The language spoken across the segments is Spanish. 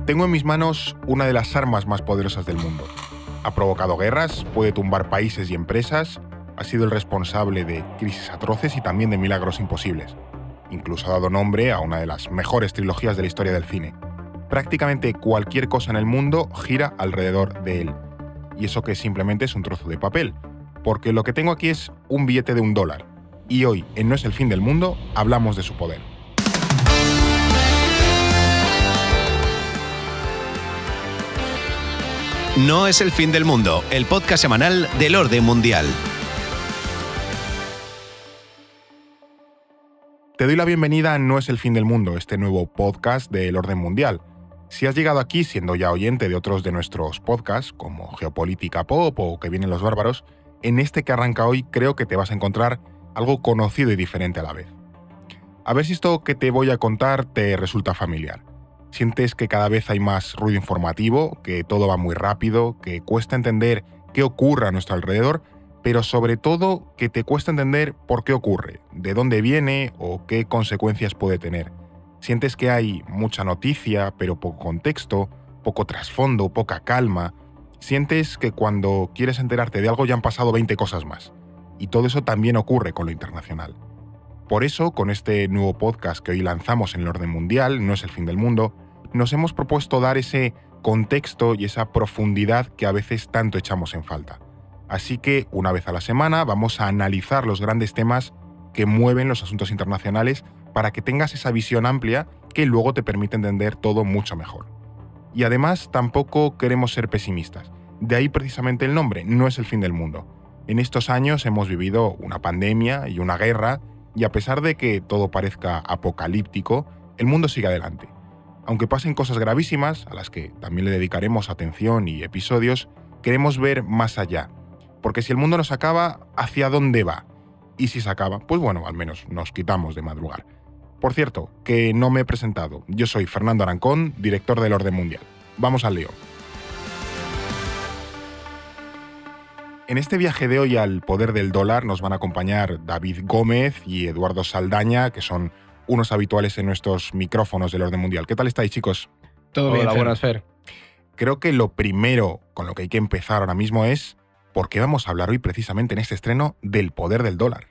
Tengo en mis manos una de las armas más poderosas del mundo. Ha provocado guerras, puede tumbar países y empresas, ha sido el responsable de crisis atroces y también de milagros imposibles. Incluso ha dado nombre a una de las mejores trilogías de la historia del cine. Prácticamente cualquier cosa en el mundo gira alrededor de él. Y eso que simplemente es un trozo de papel, porque lo que tengo aquí es un billete de $1. Y hoy, en No es el fin del mundo, hablamos de su poder. No es el fin del mundo, el podcast semanal del orden mundial. Te doy la bienvenida a No es el fin del mundo, este nuevo podcast del orden mundial. Si has llegado aquí siendo ya oyente de otros de nuestros podcasts, como Geopolítica Pop o Que vienen los bárbaros, en este que arranca hoy creo que te vas a encontrar algo conocido y diferente a la vez. A ver si esto que te voy a contar te resulta familiar. ¿Sientes que cada vez hay más ruido informativo, que todo va muy rápido, que cuesta entender qué ocurre a nuestro alrededor, pero sobre todo que te cuesta entender por qué ocurre, de dónde viene o qué consecuencias puede tener? ¿Sientes que hay mucha noticia, pero poco contexto, poco trasfondo, poca calma? ¿Sientes que cuando quieres enterarte de algo ya han pasado 20 cosas más? Y todo eso también ocurre con lo internacional. Por eso, con este nuevo podcast que hoy lanzamos en el orden mundial, No es el fin del mundo, nos hemos propuesto dar ese contexto y esa profundidad que a veces tanto echamos en falta. Así que, una vez a la semana, vamos a analizar los grandes temas que mueven los asuntos internacionales para que tengas esa visión amplia que luego te permite entender todo mucho mejor. Y además, tampoco queremos ser pesimistas. De ahí precisamente el nombre, No es el fin del mundo. En estos años hemos vivido una pandemia y una guerra, y a pesar de que todo parezca apocalíptico, el mundo sigue adelante. Aunque pasen cosas gravísimas, a las que también le dedicaremos atención y episodios, queremos ver más allá. Porque si el mundo no se acaba, ¿hacia dónde va? Y si se acaba, pues bueno, al menos nos quitamos de madrugar. Por cierto, que no me he presentado. Yo soy Fernando Arancón, director del Orden Mundial. Vamos al lío. En este viaje de hoy al poder del dólar nos van a acompañar David Gómez y Eduardo Saldaña, que son unos habituales en nuestros micrófonos del Orden Mundial. ¿Qué tal estáis, chicos? Todo bien, Hola, buenas, Fer. Creo que lo primero con lo que hay que empezar ahora mismo es por qué vamos a hablar hoy precisamente en este estreno del poder del dólar.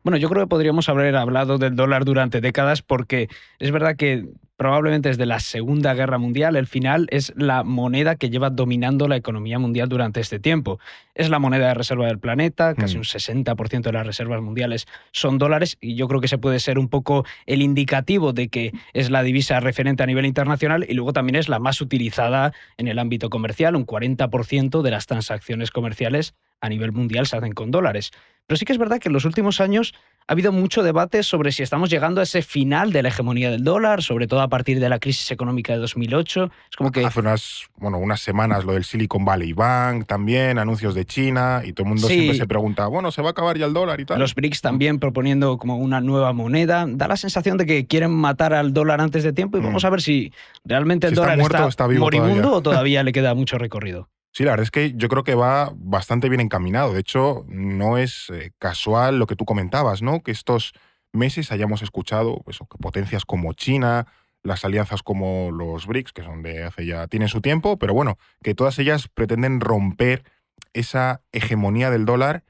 Bueno, yo creo que podríamos haber hablado del dólar durante décadas porque es verdad que probablemente desde la Segunda Guerra Mundial, el final es la moneda que lleva dominando la economía mundial durante este tiempo. Es la moneda de reserva del planeta, casi un 60% de las reservas mundiales son dólares y yo creo que ese puede ser un poco el indicativo de que es la divisa referente a nivel internacional y luego también es la más utilizada en el ámbito comercial. Un 40% de las transacciones comerciales a nivel mundial se hacen con dólares. Pero sí que es verdad que en los últimos años ha habido mucho debate sobre si estamos llegando a ese final de la hegemonía del dólar, sobre todo a partir de la crisis económica de 2008. Es como que hace unas semanas lo del Silicon Valley Bank también, anuncios de China, y todo el mundo siempre se pregunta, bueno, ¿se va a acabar ya el dólar y tal? Los BRICS también proponiendo como una nueva moneda. Da la sensación de que quieren matar al dólar antes de tiempo y vamos a ver si realmente el dólar está vivo moribundo todavía. o todavía le queda mucho recorrido. Sí, la verdad es que yo creo que va bastante bien encaminado. De hecho, no es casual lo que tú comentabas, ¿no? Que estos meses hayamos escuchado pues, que potencias como China, las alianzas como los BRICS, que son de hace ya, tienen su tiempo, pero bueno, que todas ellas pretenden romper esa hegemonía del dólar.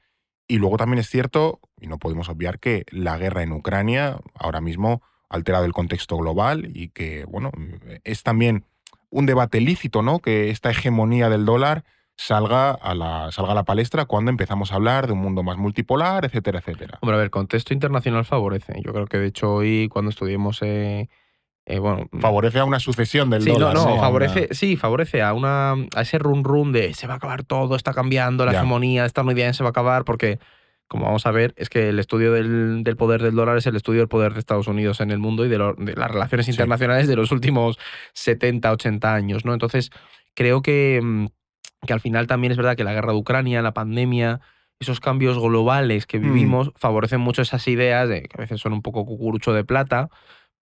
Y luego también es cierto, y no podemos obviar, que la guerra en Ucrania ahora mismo ha alterado el contexto global y que, bueno, es también un debate lícito, ¿no? Que esta hegemonía del dólar salga a la palestra cuando empezamos a hablar de un mundo más multipolar, etcétera, etcétera. Hombre, a ver, el contexto internacional favorece. Yo creo que, de hecho, hoy cuando estudiemos... favorece a una sucesión del sí, dólar. Favorece a ese run de se va a acabar todo, está cambiando, la hegemonía estadounidense va a acabar, porque, como vamos a ver, es que el estudio del poder del dólar es el estudio del poder de Estados Unidos en el mundo y de las relaciones internacionales de los últimos 70, 80 años, ¿no? Entonces, creo que al final también es verdad que la guerra de Ucrania, la pandemia, esos cambios globales que vivimos favorecen mucho esas ideas, que a veces son un poco cucurucho de plata,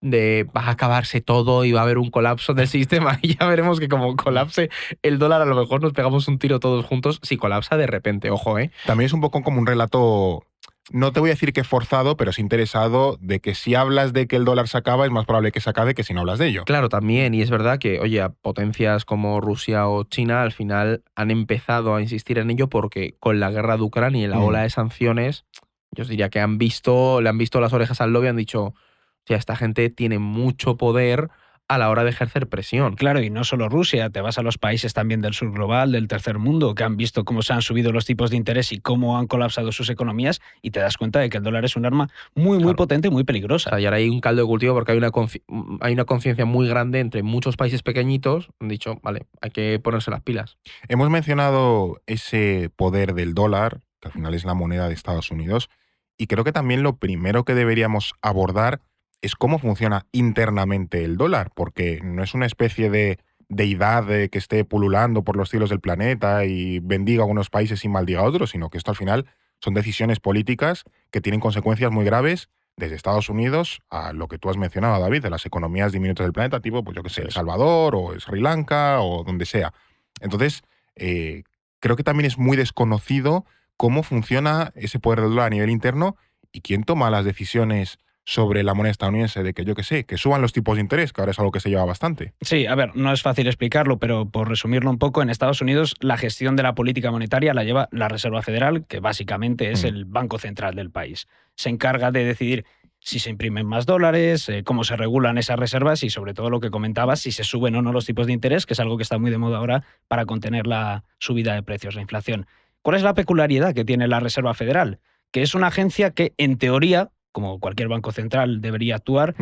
de va a acabarse todo y va a haber un colapso del sistema y ya veremos que como colapse el dólar a lo mejor nos pegamos un tiro todos juntos si colapsa de repente, ojo, ¿eh? También es un poco como un relato no te voy a decir que forzado, pero sí interesado de que si hablas de que el dólar se acaba, es más probable que se acabe que si no hablas de ello. Claro, también, y es verdad que, oye, a potencias como Rusia o China al final han empezado a insistir en ello porque con la guerra de Ucrania y la ola de sanciones, yo os diría que le han visto las orejas al lobo y han dicho, o sea, esta gente tiene mucho poder a la hora de ejercer presión. Claro, y no solo Rusia, te vas a los países también del sur global, del tercer mundo, que han visto cómo se han subido los tipos de interés y cómo han colapsado sus economías, y te das cuenta de que el dólar es un arma muy Claro. potente y muy O peligrosa. sea, y ahora hay un caldo de cultivo porque hay una conciencia muy grande entre muchos países pequeñitos. Han dicho, vale, hay que ponerse las pilas. Hemos mencionado ese poder del dólar, que al final es la moneda de Estados Unidos, y creo que también lo primero que deberíamos abordar es cómo funciona internamente el dólar, porque no es una especie de deidad que esté pululando por los cielos del planeta y bendiga a unos países y maldiga a otros, sino que esto al final son decisiones políticas que tienen consecuencias muy graves desde Estados Unidos a lo que tú has mencionado, David, de las economías diminutas del planeta, tipo, pues yo qué sé, El Salvador o Sri Lanka o donde sea. Entonces, creo que también es muy desconocido cómo funciona ese poder del dólar a nivel interno y quién toma las decisiones sobre la moneda estadounidense de que, yo qué sé, que suban los tipos de interés, que ahora es algo que se lleva bastante. Sí, a ver, no es fácil explicarlo, pero por resumirlo un poco, en Estados Unidos la gestión de la política monetaria la lleva la Reserva Federal, que básicamente es el banco central del país. Se encarga de decidir si se imprimen más dólares, cómo se regulan esas reservas y sobre todo lo que comentabas, si se suben o no los tipos de interés, que es algo que está muy de moda ahora para contener la subida de precios, la inflación. ¿Cuál es la peculiaridad que tiene la Reserva Federal? Que es una agencia que, en teoría, como cualquier banco central debería actuar,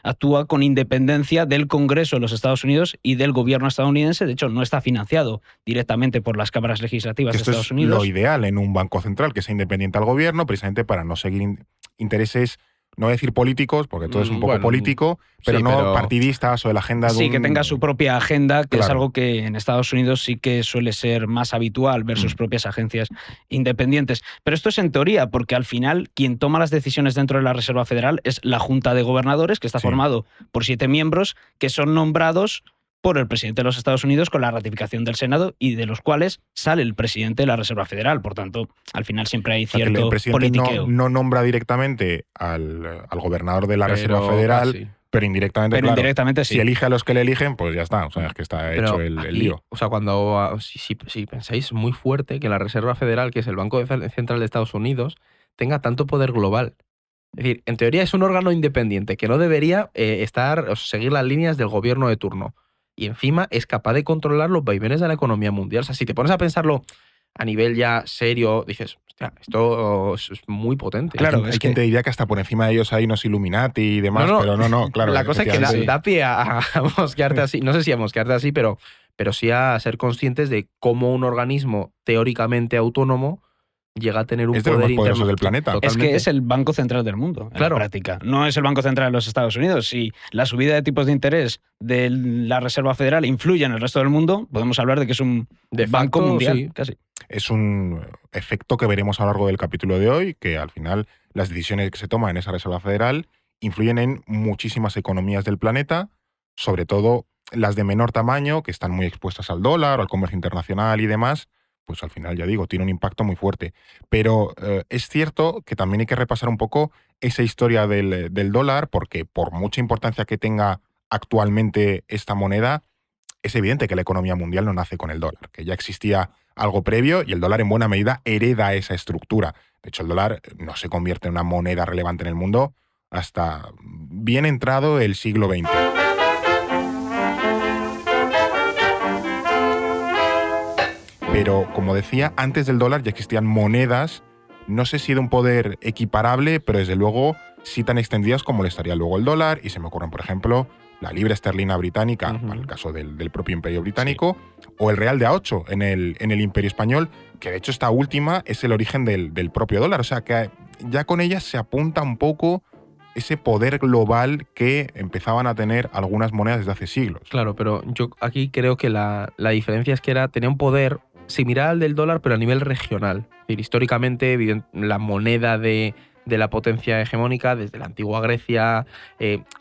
actúa con independencia del Congreso de los Estados Unidos y del gobierno estadounidense. De hecho, no está financiado directamente por las cámaras legislativas de Esto Estados es Unidos. lo ideal en un banco central, que sea independiente al gobierno, precisamente para no seguir intereses, no voy a decir políticos, porque todo es un poco Bueno, político, pero sí, no pero partidistas o de la agenda de Sí, un... que tenga su propia agenda, que es Claro. algo que en Estados Unidos sí que suele ser más habitual, ver sus propias agencias independientes. Pero esto es en teoría, porque al final quien toma las decisiones dentro de la Reserva Federal es la Junta de Gobernadores, que está Sí. formado por 7 miembros que son nombrados por el presidente de los Estados Unidos con la ratificación del Senado y de los cuales sale el presidente de la Reserva Federal. Por tanto, al final siempre hay O sea, que cierto el presidente politiqueo. no nombra directamente al gobernador de la Reserva Pero Federal, casi. pero indirectamente, Pero claro, indirectamente sí. si elige a los que le eligen, pues ya está. O sea, es que está Pero hecho el aquí, lío. o sea, si pensáis muy fuerte que la Reserva Federal, que es el Banco Central de Estados Unidos, tenga tanto poder global. Es decir, en teoría es un órgano independiente que no debería seguir las líneas del gobierno de turno. Y encima es capaz de controlar los vaivenes de la economía mundial. O sea, si te pones a pensarlo a nivel ya serio, dices, hostia, esto es muy potente. Claro, hay es quien que- te diría que hasta por encima de ellos hay unos Illuminati y demás, pero no, claro. La cosa es que efectivamente. da pie a mosquearte así. No sé si a mosquearte así, pero sí a ser conscientes de cómo un organismo teóricamente autónomo llega a tener un Es de los poder más poderosos interno. del planeta. Es Totalmente. que es el banco central del mundo, en Claro. la práctica. No es el banco central de los Estados Unidos. Si la subida de tipos de interés de la Reserva Federal influye en el resto del mundo, podemos hablar de que es un De banco facto, mundial, sí. casi. Es un efecto que veremos a lo largo del capítulo de hoy, que al final las decisiones que se toman en esa Reserva Federal influyen en muchísimas economías del planeta, sobre todo las de menor tamaño, que están muy expuestas al dólar, al comercio internacional y demás, pues al final, ya digo, tiene un impacto muy fuerte. Pero es cierto que también hay que repasar un poco esa historia del dólar, porque por mucha importancia que tenga actualmente esta moneda, es evidente que la economía mundial no nace con el dólar, que ya existía algo previo y el dólar en buena medida hereda esa estructura. De hecho, el dólar no se convierte en una moneda relevante en el mundo hasta bien entrado el siglo XX. Pero, como decía, antes del dólar ya existían monedas, no sé si de un poder equiparable, pero desde luego sí tan extendidas como le estaría luego el dólar, y se me ocurren, por ejemplo, la libra esterlina británica, para el caso del propio Imperio Británico, o el real de A8 en el Imperio Español, que de hecho esta última es el origen del propio dólar. O sea que ya con ella se apunta un poco ese poder global que empezaban a tener algunas monedas desde hace siglos. Claro, pero yo aquí creo que la diferencia es que tenía un poder similar al del dólar, pero a nivel regional. Es decir, históricamente, la moneda de la potencia hegemónica, desde la antigua Grecia,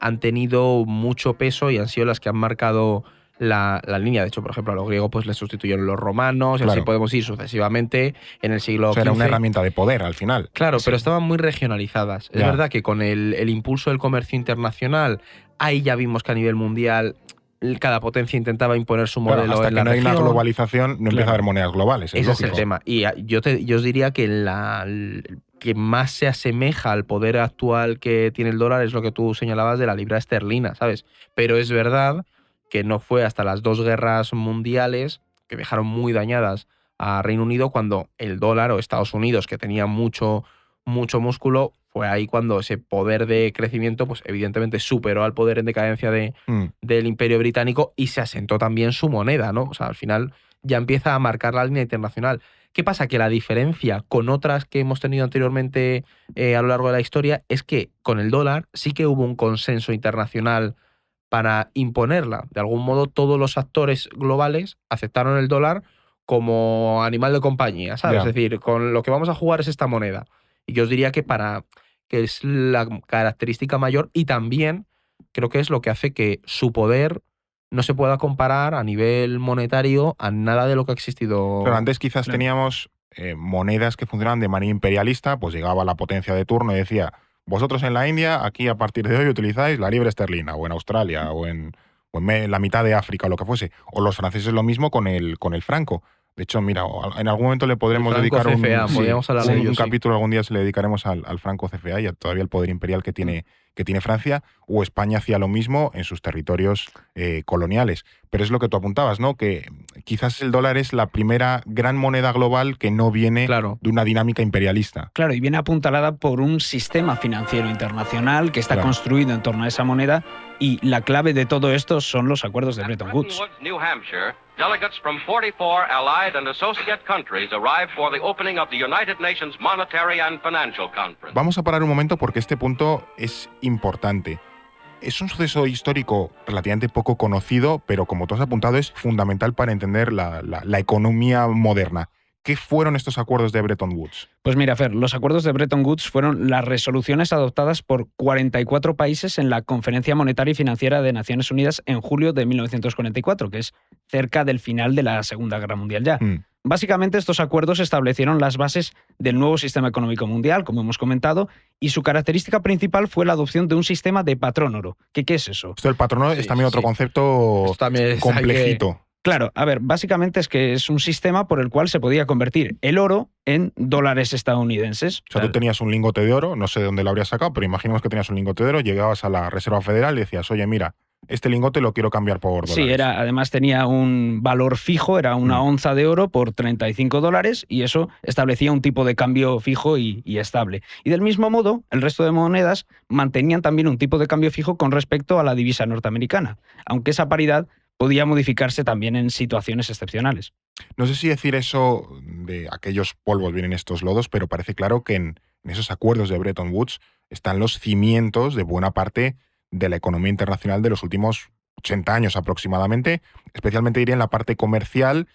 han tenido mucho peso y han sido las que han marcado la línea. De hecho, por ejemplo, a los griegos pues les sustituyeron los romanos, y Claro. así podemos ir sucesivamente en el siglo O sea, era una XV. herramienta de poder al final. Claro, Sí. pero estaban muy regionalizadas. Es Ya. verdad que con el impulso del comercio internacional, ahí ya vimos que a nivel mundial cada potencia intentaba imponer su Claro, modelo hasta en que la no hay una región. globalización, no empieza a haber monedas globales. Es Ese es el lógico. tema. Y yo os diría que el que más se asemeja al poder actual que tiene el dólar es lo que tú señalabas de la libra esterlina, ¿sabes? Pero es verdad que no fue hasta las dos guerras mundiales que dejaron muy dañadas a Reino Unido cuando el dólar o Estados Unidos, que tenía mucho músculo, fue ahí cuando ese poder de crecimiento, pues evidentemente superó al poder en decadencia del Imperio Británico y se asentó también su moneda, ¿no? O sea, al final ya empieza a marcar la línea internacional. ¿Qué pasa? Que la diferencia con otras que hemos tenido anteriormente a lo largo de la historia es que con el dólar sí que hubo un consenso internacional para imponerla. De algún modo, todos los actores globales aceptaron el dólar como animal de compañía, ¿sabes? Ya. Es decir, con lo que vamos a jugar es esta moneda. Y yo os diría que es la característica mayor y también creo que es lo que hace que su poder no se pueda comparar a nivel monetario a nada de lo que ha existido. Pero antes quizás Claro. teníamos monedas que funcionaban de manera imperialista, pues llegaba la potencia de turno y decía, vosotros en la India, aquí a partir de hoy utilizáis la libra esterlina, o en Australia, o en la mitad de África, o lo que fuese. O los franceses lo mismo con el franco. De hecho, mira, en algún momento le podremos El franco dedicar CFA, podríamos hablar de ello, un sí. capítulo, algún día se le dedicaremos al franco CFA y a todavía el poder imperial que tiene Francia, o España hacía lo mismo en sus territorios coloniales. Pero es lo que tú apuntabas, ¿no? Que quizás el dólar es la primera gran moneda global que no viene Claro. de una dinámica imperialista. Claro, y viene apuntalada por un sistema financiero internacional que está Claro. construido en torno a esa moneda, y la clave de todo esto son los acuerdos de Bretton Woods. New Hampshire, delegates from 44 allied and associate countries arrived for the opening of the United Nations Monetary and Financial Conference. Vamos a parar un momento porque este punto es importante. Es un suceso histórico relativamente poco conocido, pero como tú has apuntado, es fundamental para entender la economía moderna. ¿Qué fueron estos acuerdos de Bretton Woods? Pues mira, Fer, los acuerdos de Bretton Woods fueron las resoluciones adoptadas por 44 países en la Conferencia Monetaria y Financiera de Naciones Unidas en julio de 1944, que es cerca del final de la Segunda Guerra Mundial ya. Básicamente, estos acuerdos establecieron las bases del nuevo sistema económico mundial, como hemos comentado, y su característica principal fue la adopción de un sistema de patrón oro. ¿Qué es eso? Esto del patrono Sí, es también otro sí. concepto Esto también es complejito. Claro, a ver, básicamente es que es un sistema por el cual se podía convertir el oro en dólares estadounidenses. O sea, tú tenías un lingote de oro, no sé de dónde lo habrías sacado, pero imaginemos que tenías un lingote de oro, llegabas a la Reserva Federal y decías, oye, mira, este lingote lo quiero cambiar por dólares. Sí, además tenía un valor fijo, era una onza de oro por $35, y eso establecía un tipo de cambio fijo y estable. Y del mismo modo, el resto de monedas mantenían también un tipo de cambio fijo con respecto a la divisa norteamericana, aunque esa paridad podía modificarse también en situaciones excepcionales. No sé si decir eso de aquellos polvos vienen estos lodos, pero parece claro que en esos acuerdos de Bretton Woods están los cimientos de buena parte de la economía internacional de los últimos 80 años aproximadamente, especialmente diría en la parte comercial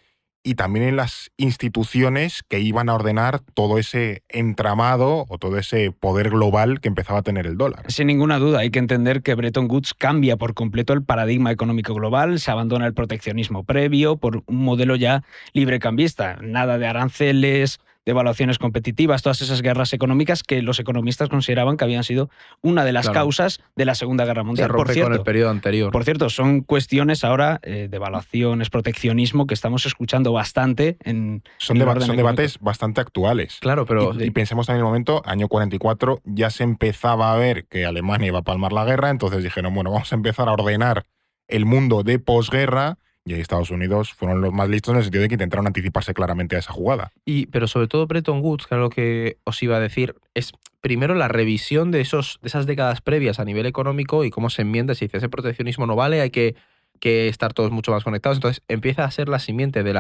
y también en las instituciones que iban a ordenar todo ese entramado o todo ese poder global que empezaba a tener el dólar. Sin ninguna duda, hay que entender que Bretton Woods cambia por completo el paradigma económico global, se abandona el proteccionismo previo por un modelo ya librecambista, nada de aranceles, devaluaciones competitivas, todas esas guerras económicas que los economistas consideraban que habían sido una de las causas de la Segunda Guerra Mundial. Se rompe con el periodo anterior. Por cierto, son cuestiones ahora, devaluaciones, proteccionismo, que estamos escuchando bastante en Son debates bastante actuales. Claro, pero... Y pensemos también en el momento, año 44, ya se empezaba a ver que Alemania iba a palmar la guerra, entonces dijeron, bueno, vamos a empezar a ordenar el mundo de posguerra. Y ahí Estados Unidos fueron los más listos en el sentido de que intentaron anticiparse claramente a esa jugada. Pero sobre todo Bretton Woods, que era lo que os iba a decir, es primero la revisión de esas décadas previas a nivel económico y cómo se enmienda, se dice, ese proteccionismo no vale, hay que estar todos mucho más conectados. Entonces empieza a ser la simiente de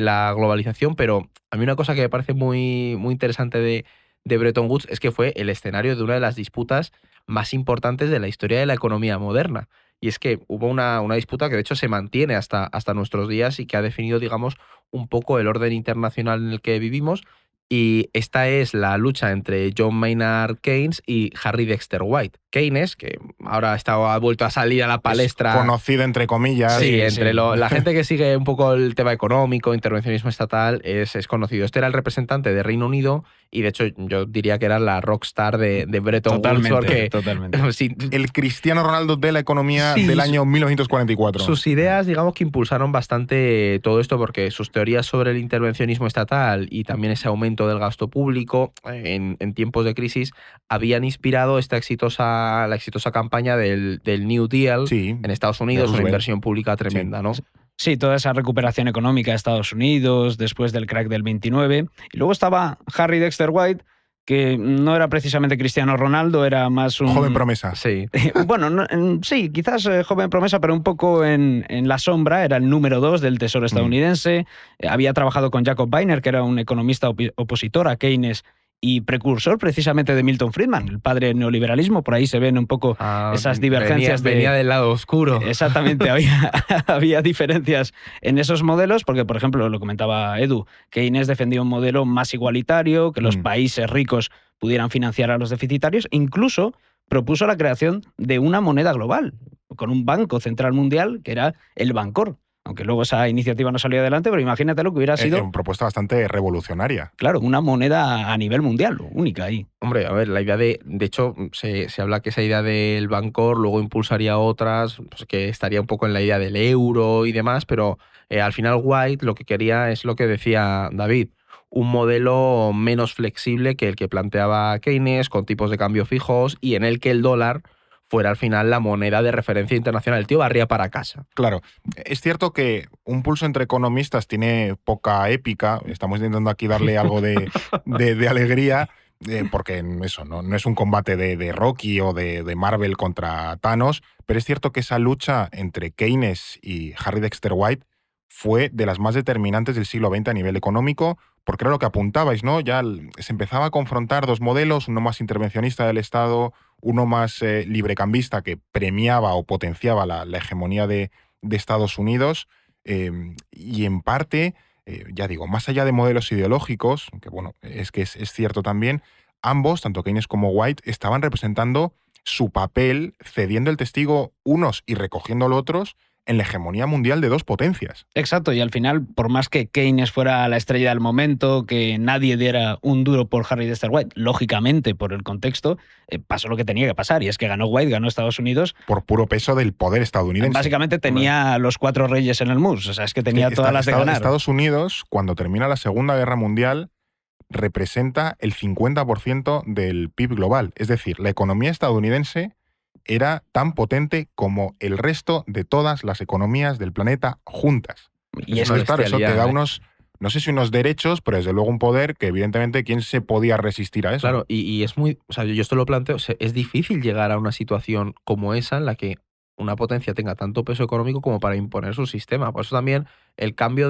la globalización, pero a mí una cosa que me parece muy, muy interesante de Bretton Woods es que fue el escenario de una de las disputas más importantes de la historia de la economía moderna. Y es que hubo una disputa que de hecho se mantiene hasta nuestros días y que ha definido, digamos, un poco el orden internacional en el que vivimos. Y esta es la lucha entre John Maynard Keynes y Harry Dexter White. Keynes, que ahora ha vuelto a salir a la palestra. Es conocido entre comillas. Sí, entre la gente que sigue un poco el tema económico, intervencionismo estatal, es conocido. Este era el representante de Reino Unido y de hecho yo diría que era la rockstar de Bretton Woods. Porque, totalmente. Sí, el Cristiano Ronaldo de la economía del año 1944. Sus ideas, digamos que impulsaron bastante todo esto porque sus teorías sobre el intervencionismo estatal y también ese aumento del gasto público en tiempos de crisis habían inspirado la exitosa campaña del New Deal en Estados Unidos, una inversión pública tremenda, ¿no? Sí, toda esa recuperación económica de Estados Unidos después del crack del 29. Y luego estaba Harry Dexter White, que no era precisamente Cristiano Ronaldo, era más un... Joven promesa. Sí. Bueno, sí, quizás joven promesa, pero un poco en la sombra. Era el número 2 del Tesoro estadounidense. Había trabajado con Jacob Boehner, que era un economista opositor a Keynes y precursor precisamente de Milton Friedman, el padre del neoliberalismo. Por ahí se ven un poco esas divergencias. Venía del lado oscuro. Exactamente, había diferencias en esos modelos, porque, por ejemplo, lo comentaba Edu, Keynes defendía un modelo más igualitario, que los países ricos pudieran financiar a los deficitarios, incluso propuso la creación de una moneda global, con un banco central mundial, que era el Bancor. Aunque luego esa iniciativa no salió adelante, pero imagínate lo que hubiera sido... Una propuesta bastante revolucionaria. Claro, una moneda a nivel mundial, única ahí. Hombre, a ver, la idea de hecho, se habla que esa idea del Bancor luego impulsaría otras, pues que estaría un poco en la idea del euro y demás, pero al final White lo que quería es lo que decía David, un modelo menos flexible que el que planteaba Keynes, con tipos de cambio fijos y en el que el dólar fuera al final la moneda de referencia internacional. El tío barría para casa. Claro. Es cierto que un pulso entre economistas tiene poca épica. Estamos intentando aquí darle algo de alegría, porque eso no es un combate de Rocky o de Marvel contra Thanos, pero es cierto que esa lucha entre Keynes y Harry Dexter White fue de las más determinantes del siglo XX a nivel económico, porque era lo que apuntabais, ¿no? Ya se empezaba a confrontar dos modelos, uno más intervencionista del Estado, uno más librecambista que premiaba o potenciaba la hegemonía de Estados Unidos, y en parte, ya digo, más allá de modelos ideológicos, que bueno, es cierto también, ambos, tanto Keynes como White, estaban representando su papel cediendo el testigo unos y recogiendo los otros en la hegemonía mundial de dos potencias. Exacto, y al final, por más que Keynes fuera la estrella del momento, que nadie diera un duro por Harry Dexter White, lógicamente, por el contexto, pasó lo que tenía que pasar, y es que ganó White, ganó Estados Unidos. Por puro peso del poder estadounidense. Básicamente tenía los 4 reyes en el MUS, o sea, es que tenía todas las de ganar. Estados Unidos, cuando termina la Segunda Guerra Mundial, representa el 50% del PIB global. Es decir, la economía estadounidense era tan potente como el resto de todas las economías del planeta juntas. Y eso, claro, eso te da unos, no sé si unos derechos, pero desde luego un poder que evidentemente ¿quién se podía resistir a eso? Claro, y es muy, o sea, yo esto lo planteo, o sea, es difícil llegar a una situación como esa en la que una potencia tenga tanto peso económico como para imponer su sistema. Por eso también el cambio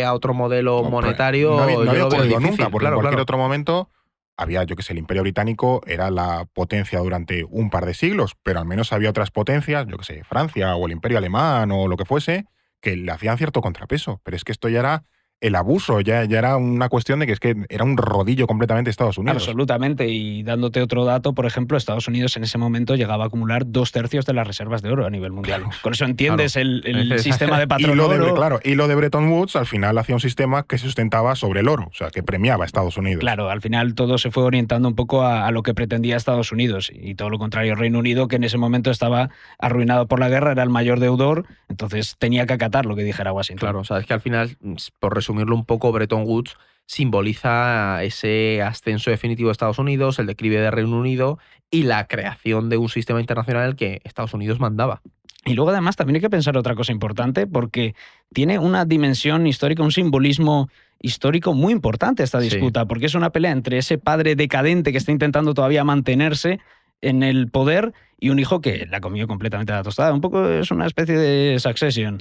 a otro modelo monetario no había lo veo ocurrido difícil. Nunca, porque en cualquier otro momento había, yo que sé, el Imperio Británico era la potencia durante un par de siglos, pero al menos había otras potencias, yo que sé, Francia o el Imperio Alemán o lo que fuese, que le hacían cierto contrapeso. Pero es que esto ya era el abuso, ya era una cuestión de que es que era un rodillo completamente Estados Unidos. Absolutamente, y dándote otro dato, por ejemplo, Estados Unidos en ese momento llegaba a acumular 2/3 de las reservas de oro a nivel mundial. Con eso entiendes el sistema de patrón oro. Y lo de Bretton Woods al final hacía un sistema que se sustentaba sobre el oro, o sea, que premiaba a Estados Unidos. Claro, al final todo se fue orientando un poco a lo que pretendía Estados Unidos, y todo lo contrario Reino Unido, que en ese momento estaba arruinado por la guerra, era el mayor deudor, entonces tenía que acatar lo que dijera Washington. Claro, o sea, es que al final, por resumirlo un poco, Bretton Woods simboliza ese ascenso definitivo de Estados Unidos, el declive de Reino Unido y la creación de un sistema internacional en el que Estados Unidos mandaba. Y luego además también hay que pensar otra cosa importante, porque tiene una dimensión histórica, un simbolismo histórico muy importante esta disputa, porque es una pelea entre ese padre decadente que está intentando todavía mantenerse en el poder y un hijo que la comió completamente a la tostada. Un poco es una especie de Succession.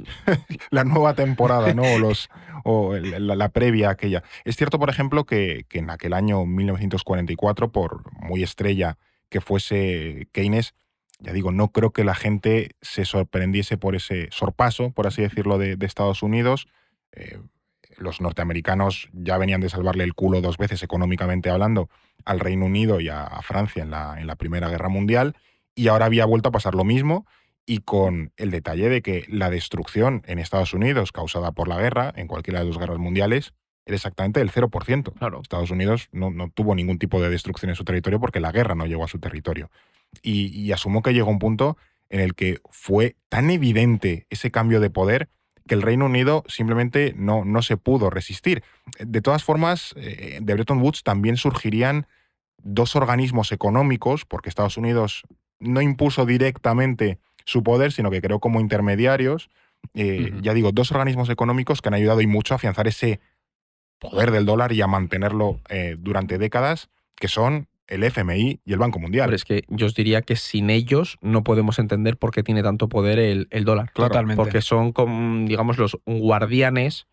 La nueva temporada, ¿no? La previa a aquella. Es cierto, por ejemplo, que en aquel año 1944, por muy estrella que fuese Keynes, ya digo, no creo que la gente se sorprendiese por ese sorpaso, por así decirlo, de Estados Unidos. los norteamericanos ya venían de salvarle el culo 2 veces económicamente hablando al Reino Unido y a Francia en la Primera Guerra Mundial, y ahora había vuelto a pasar lo mismo, y con el detalle de que la destrucción en Estados Unidos causada por la guerra, en cualquiera de las 2 guerras mundiales, era exactamente del 0%. Claro. Estados Unidos no tuvo ningún tipo de destrucción en su territorio porque la guerra no llegó a su territorio. Y asumo que llegó un punto en el que fue tan evidente ese cambio de poder que el Reino Unido simplemente no se pudo resistir. De todas formas, de Bretton Woods también surgirían 2 organismos económicos, porque Estados Unidos no impuso directamente su poder, sino que creó como intermediarios, ya digo, 2 organismos económicos que han ayudado y mucho a afianzar ese poder del dólar y a mantenerlo durante décadas, que son el FMI y el Banco Mundial. Pero es que yo os diría que sin ellos no podemos entender por qué tiene tanto poder el dólar. Claro, totalmente. Porque son, digamos, los guardianes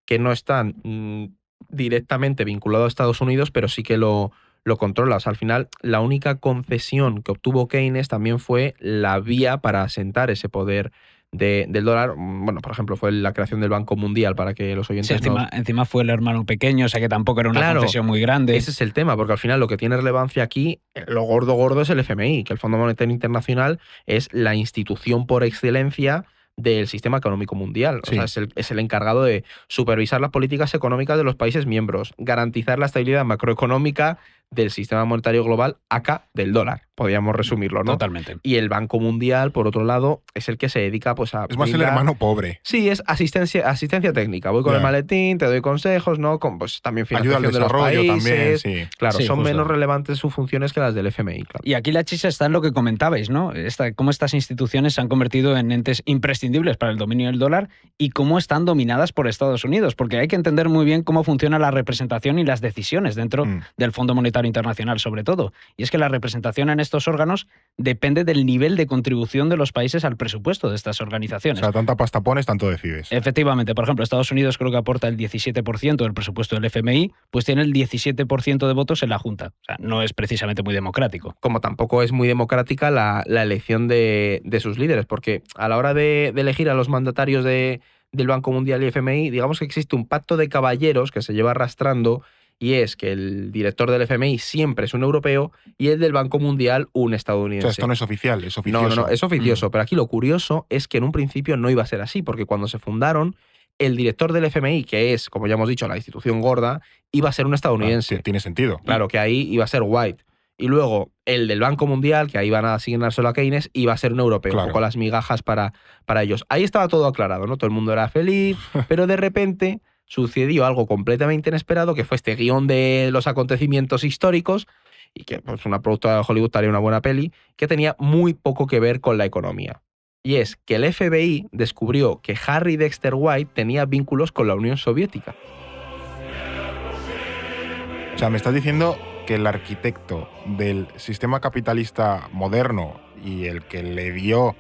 que no están directamente vinculados a Estados Unidos, pero sí que lo controla. O sea, al final, la única concesión que obtuvo Keynes también fue la vía para asentar ese poder del dólar. Bueno, por ejemplo, fue la creación del Banco Mundial, para que los oyentes Sí, encima fue el hermano pequeño, o sea que tampoco era una concesión muy grande. Ese es el tema, porque al final lo que tiene relevancia aquí, lo gordo es el FMI, que el Fondo Monetario Internacional es la institución por excelencia del sistema económico mundial. Sí. O sea, es el encargado de supervisar las políticas económicas de los países miembros, garantizar la estabilidad macroeconómica del sistema monetario global, acá del dólar, podríamos resumirlo, ¿no? Totalmente. Y el Banco Mundial, por otro lado, es el que se dedica pues a... Es más el brindar- hermano pobre. Sí, es asistencia técnica. Voy con Ya. el maletín, te doy consejos, ¿no? Pues también Ayuda financiación al de los desarrollo también, países. sí. Claro, Sí, son justo. menos relevantes sus funciones que las del FMI, claro. Y aquí la chicha está en lo que comentabais, ¿no? Cómo estas instituciones se han convertido en entes imprescindibles para el dominio del dólar y cómo están dominadas por Estados Unidos, porque hay que entender muy bien cómo funciona la representación y las decisiones dentro del Fondo Monetario Internacional, sobre todo. Y es que la representación en estos órganos depende del nivel de contribución de los países al presupuesto de estas O organizaciones. sea, tanta pasta pones, tanto decides. Efectivamente, por ejemplo, Estados Unidos creo que aporta el 17% del presupuesto del FMI, pues tiene el 17% de votos en la Junta. O sea, no es precisamente muy democrático. Como tampoco es muy democrática la elección de sus líderes, porque a la hora de elegir a los mandatarios del Banco Mundial y FMI, digamos que existe un pacto de caballeros que se lleva arrastrando, y es que el director del FMI siempre es un europeo y el del Banco Mundial un O estadounidense. sea, esto no es oficial, es oficioso. No, es oficioso. Pero aquí lo curioso es que en un principio no iba a ser así, porque cuando se fundaron, el director del FMI, que es, como ya hemos dicho, la institución gorda, iba a ser un Claro, estadounidense. tiene sentido. Claro, que ahí iba a ser White. Y luego el del Banco Mundial, que ahí van a asignárselo a Keynes, iba a ser un europeo, Claro. un poco las migajas para ellos. Ahí estaba todo aclarado, ¿no? Todo el mundo era feliz, pero de repente sucedió algo completamente inesperado, que fue este guión de los acontecimientos históricos, y que pues, una productora de Hollywood haría una buena peli, que tenía muy poco que ver con la economía. Y es que el FBI descubrió que Harry Dexter White tenía vínculos con la Unión Soviética. O sea, me estás diciendo que el arquitecto del sistema capitalista moderno y el que le dio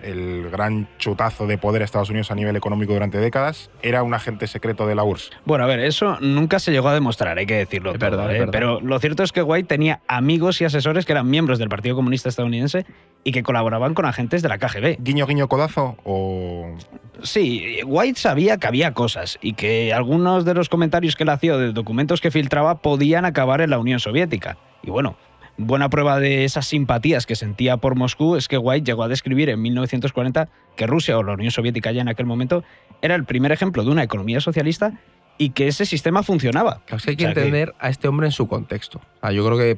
el gran chutazo de poder a Estados Unidos a nivel económico durante décadas era un agente secreto de la URSS. Bueno, a ver, eso nunca se llegó a demostrar, hay que decirlo Es todo, verdad, es ¿eh? verdad. Pero lo cierto es que White tenía amigos y asesores que eran miembros del Partido Comunista Estadounidense y que colaboraban con agentes de la KGB. Guiño, guiño, codazo o... Sí, White sabía que había cosas y que algunos de los comentarios que él hacía o de documentos que filtraba podían acabar en la Unión Soviética. Y bueno, buena prueba de esas simpatías que sentía por Moscú es que White llegó a describir en 1940 que Rusia o la Unión Soviética ya en aquel momento era el primer ejemplo de una economía socialista y que ese sistema funcionaba. Claro, es que hay que O sea, entender a este hombre en su contexto. O sea, yo creo que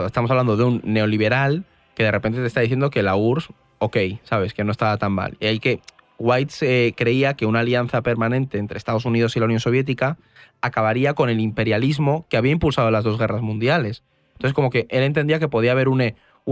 estamos hablando de un neoliberal que de repente te está diciendo que la URSS, ok, sabes, que no estaba tan mal. Y hay que White creía que una alianza permanente entre Estados Unidos y la Unión Soviética acabaría con el imperialismo que había impulsado las 2 guerras mundiales. Entonces, como que él entendía que podía haber un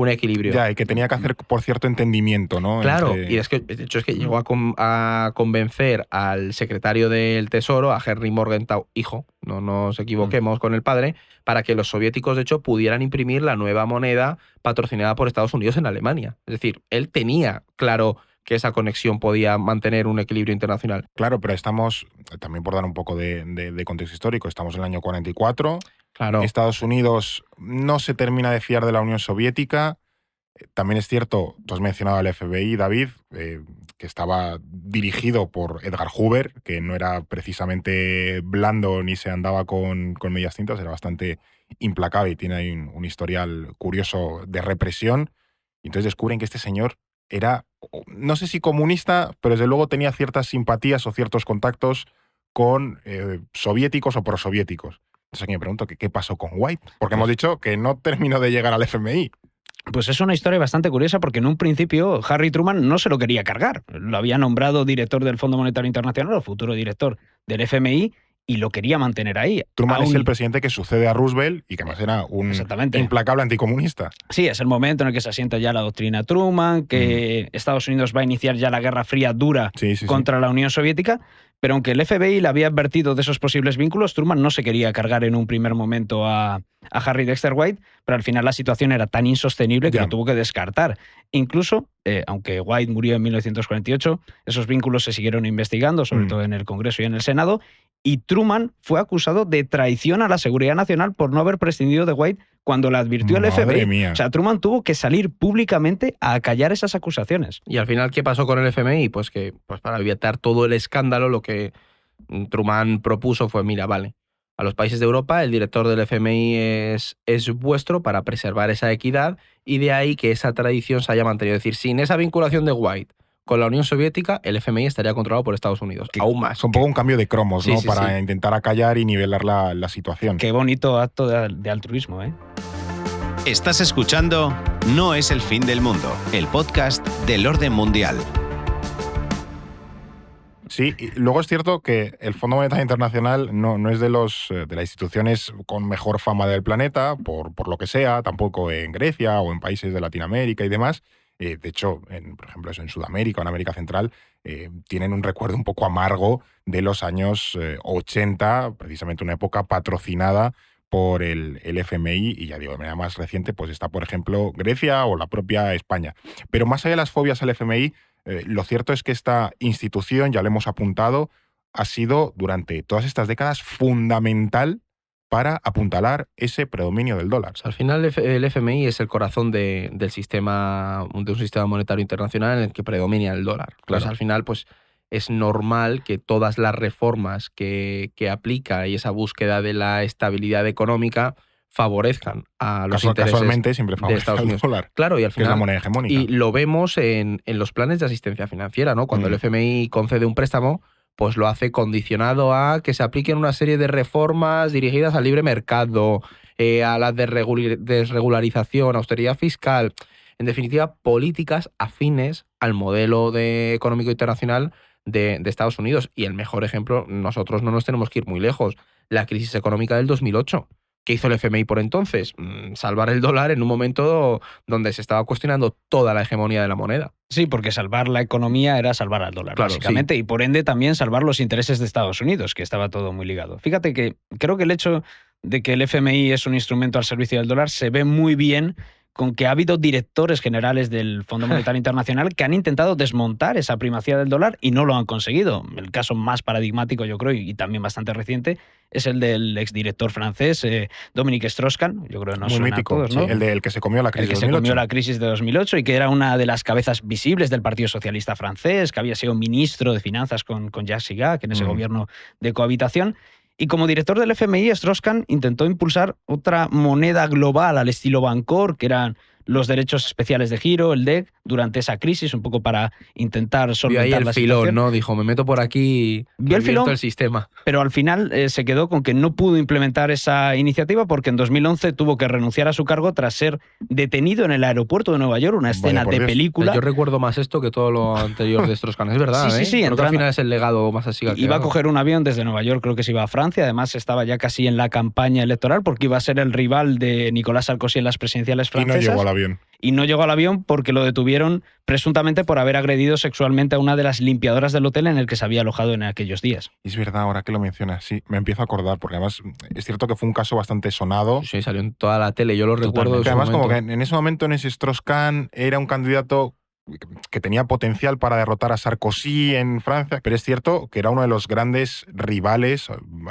equilibrio. Ya, y que tenía que hacer por cierto entendimiento, ¿no? Claro, Entre- y es que, de hecho, es que llegó a convencer al secretario del Tesoro, a Henry Morgenthau, hijo, no nos equivoquemos con el padre, para que los soviéticos, de hecho, pudieran imprimir la nueva moneda patrocinada por Estados Unidos en Alemania. Es decir, él tenía claro que esa conexión podía mantener un equilibrio internacional. Claro, pero estamos, también por dar un poco de contexto histórico, estamos en el año 44, Claro. Estados Unidos no se termina de fiar de la Unión Soviética, También es cierto, tú has mencionado al FBI, David, que estaba dirigido por Edgar Hoover, que no era precisamente blando ni se andaba con medias tintas, era bastante implacable y tiene ahí un historial curioso de represión. Y entonces descubren que este señor era, no sé si comunista, pero desde luego tenía ciertas simpatías o ciertos contactos con soviéticos o prosoviéticos. Entonces aquí me pregunto qué pasó con White, porque hemos dicho que no terminó de llegar al FMI. Pues es una historia bastante curiosa porque en un principio Harry Truman no se lo quería cargar. Lo había nombrado director del Fondo Monetario Internacional o futuro director del FMI y lo quería mantener ahí. Truman es el presidente que sucede a Roosevelt y que además era un implacable anticomunista. Sí, es el momento en el que se asienta ya la doctrina Truman, que Estados Unidos va a iniciar ya la Guerra Fría dura contra la Unión Soviética, pero aunque el FBI le había advertido de esos posibles vínculos, Truman no se quería cargar en un primer momento a Harry Dexter White, pero al final la situación era tan insostenible que lo tuvo que descartar. Incluso, aunque White murió en 1948, esos vínculos se siguieron investigando, sobre todo en el Congreso y en el Senado, y Truman fue acusado de traición a la seguridad nacional por no haber prescindido de White cuando le advirtió el FBI. Mía. O sea, Truman tuvo que salir públicamente a acallar esas acusaciones. Y al final, ¿qué pasó con el FMI? Pues que para evitar todo el escándalo, lo que Truman propuso fue, mira, vale, a los países de Europa el director del FMI es vuestro para preservar esa equidad y de ahí que esa tradición se haya mantenido. Es decir, sin esa vinculación de White con la Unión Soviética, el FMI estaría controlado por Estados Unidos. Aún más. Es un poco un cambio de cromos, ¿no? Para intentar acallar y nivelar la situación. Qué bonito acto de altruismo, ¿eh? Estás escuchando No es el fin del mundo, el podcast del orden mundial. Sí, y luego es cierto que el Fondo Monetario Internacional no es de las instituciones con mejor fama del planeta, por lo que sea, tampoco en Grecia o en países de Latinoamérica y demás. De hecho, por ejemplo, en Sudamérica o en América Central, tienen un recuerdo un poco amargo de los años 80, precisamente una época patrocinada por el FMI, y ya digo, de manera más reciente, pues está, por ejemplo, Grecia o la propia España. Pero más allá de las fobias al FMI, lo cierto es que esta institución, ya lo hemos apuntado, ha sido durante todas estas décadas fundamental para apuntalar ese predominio del dólar. O sea, al final el FMI es el corazón de un sistema monetario internacional en el que predomina el dólar. Claro. Entonces, al final, pues es normal que todas las reformas que aplica y esa búsqueda de la estabilidad económica favorezcan a los intereses casualmente siempre de Estados Unidos. Dólar, claro, y al final, que es la moneda hegemónica. Y lo vemos en los planes de asistencia financiera, ¿no? Cuando el FMI concede un préstamo, pues lo hace condicionado a que se apliquen una serie de reformas dirigidas al libre mercado, a la desregularización, austeridad fiscal, en definitiva, políticas afines al modelo económico internacional de Estados Unidos. Y el mejor ejemplo, nosotros no nos tenemos que ir muy lejos, la crisis económica del 2008. ¿Qué hizo el FMI por entonces? Salvar el dólar en un momento donde se estaba cuestionando toda la hegemonía de la moneda. Sí, porque salvar la economía era salvar al dólar, claro, básicamente, sí. Y por ende también salvar los intereses de Estados Unidos, que estaba todo muy ligado. Fíjate que creo que el hecho de que el FMI es un instrumento al servicio del dólar se ve muy bien con que ha habido directores generales del Fondo Monetario Internacional que han intentado desmontar esa primacía del dólar y no lo han conseguido. El caso más paradigmático, yo creo, y también bastante reciente, es el del exdirector francés, Dominique Strauss-Kahn. Yo creo que nos suena mítico, a todos, ¿no? Sí, el del que se comió la crisis de 2008. El que se comió la crisis de 2008 y que era una de las cabezas visibles del Partido Socialista francés, que había sido ministro de Finanzas con Jacques Chirac en ese gobierno de cohabitación. Y como director del FMI, Strauss-Kahn intentó impulsar otra moneda global al estilo Bancor, que eran los derechos especiales de giro, el DEG, durante esa crisis, un poco para intentar solventar Vio ahí el la filón, situación. ¿no? Dijo, me meto por aquí y reviento el sistema. Pero al final se quedó con que no pudo implementar esa iniciativa porque en 2011 tuvo que renunciar a su cargo tras ser detenido en el aeropuerto de Nueva York, una escena de película. Yo recuerdo más esto que todo lo anterior de Strauss-Kahn, es verdad. Sí, Creo que al final es el legado más así. Iba a coger un avión desde Nueva York, creo que se iba a Francia, además estaba ya casi en la campaña electoral porque iba a ser el rival de Nicolás Sarkozy en las presidenciales francesas. Y no llegó al avión. Y no llegó al avión porque lo detuvieron presuntamente por haber agredido sexualmente a una de las limpiadoras del hotel en el que se había alojado en aquellos días. Es verdad, ahora que lo mencionas, sí, me empiezo a acordar, porque además es cierto que fue un caso bastante sonado. Sí, salió en toda la tele, yo lo recuerdo. Además, como que en ese momento en ese Strauss-Kahn era un candidato que tenía potencial para derrotar a Sarkozy en Francia, pero es cierto que era uno de los grandes rivales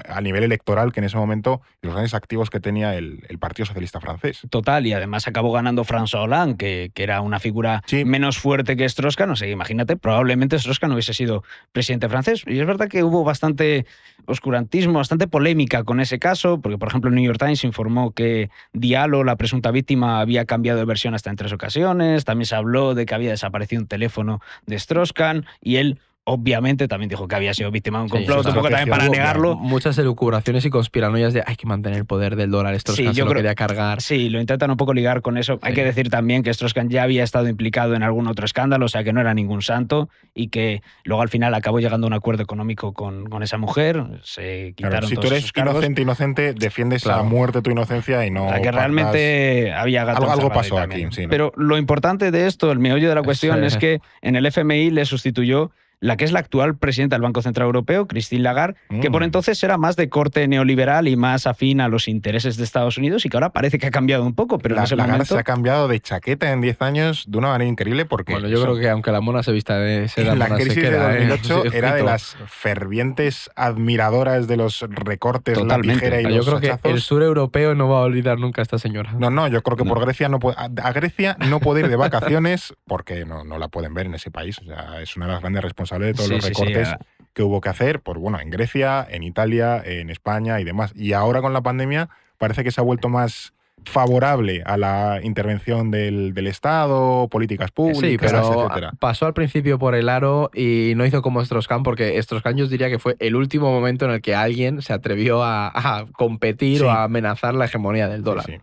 a nivel electoral que en ese momento, los grandes activos que tenía el Partido Socialista francés. Total, y además acabó ganando François Hollande, que era una figura menos fuerte que Strauss-Kahn. No sé, imagínate, probablemente Strauss-Kahn no hubiese sido presidente francés. Y es verdad que hubo bastante oscurantismo, bastante polémica con ese caso, porque, por ejemplo, el New York Times informó que Diallo, la presunta víctima, había cambiado de versión hasta en 3 ocasiones. También se habló de que había desaparecido un teléfono de Strauss-Kahn y él obviamente también dijo que había sido víctima de un complot, un poco también para negarlo. Muchas elucubraciones y conspiranoias de hay que mantener el poder del dólar, Strauss-Kahn se lo quería cargar. Sí, lo intentan un poco ligar con eso. Sí. Hay que decir también que Strauss-Kahn ya había estado implicado en algún otro escándalo, o sea que no era ningún santo y que luego al final acabó llegando a un acuerdo económico con esa mujer. Se quitaron si todos tú eres inocente, defiendes a muerte tu inocencia y no... O sea, que realmente había gato algo pasó aquí. Sí, ¿no? Pero lo importante de esto, el meollo de la cuestión, es que en el FMI le sustituyó la que es la actual presidenta del Banco Central Europeo, Christine Lagarde, que por entonces era más de corte neoliberal y más afín a los intereses de Estados Unidos y que ahora parece que ha cambiado un poco, pero en ese Lagarde momento... se ha cambiado de chaqueta en 10 años de una manera increíble porque... Bueno, yo creo que aunque la mona se vista de seda, la crisis se queda, de 2008 era de las fervientes admiradoras de los recortes, la tijera y yo los creo hachazos. Que el sur europeo no va a olvidar nunca a esta señora. No, yo creo que por Grecia no puede... A Grecia no puede ir de vacaciones porque no la pueden ver en ese país. O sea, es una de las grandes responsables de todos los recortes que hubo que hacer, en Grecia, en Italia, en España y demás. Y ahora con la pandemia parece que se ha vuelto más favorable a la intervención del Estado, políticas públicas, etcétera. Pasó al principio por el aro y no hizo como Strauss-Kahn, porque Strauss-Kahn yo os diría que fue el último momento en el que alguien se atrevió a competir o a amenazar la hegemonía del dólar. Sí.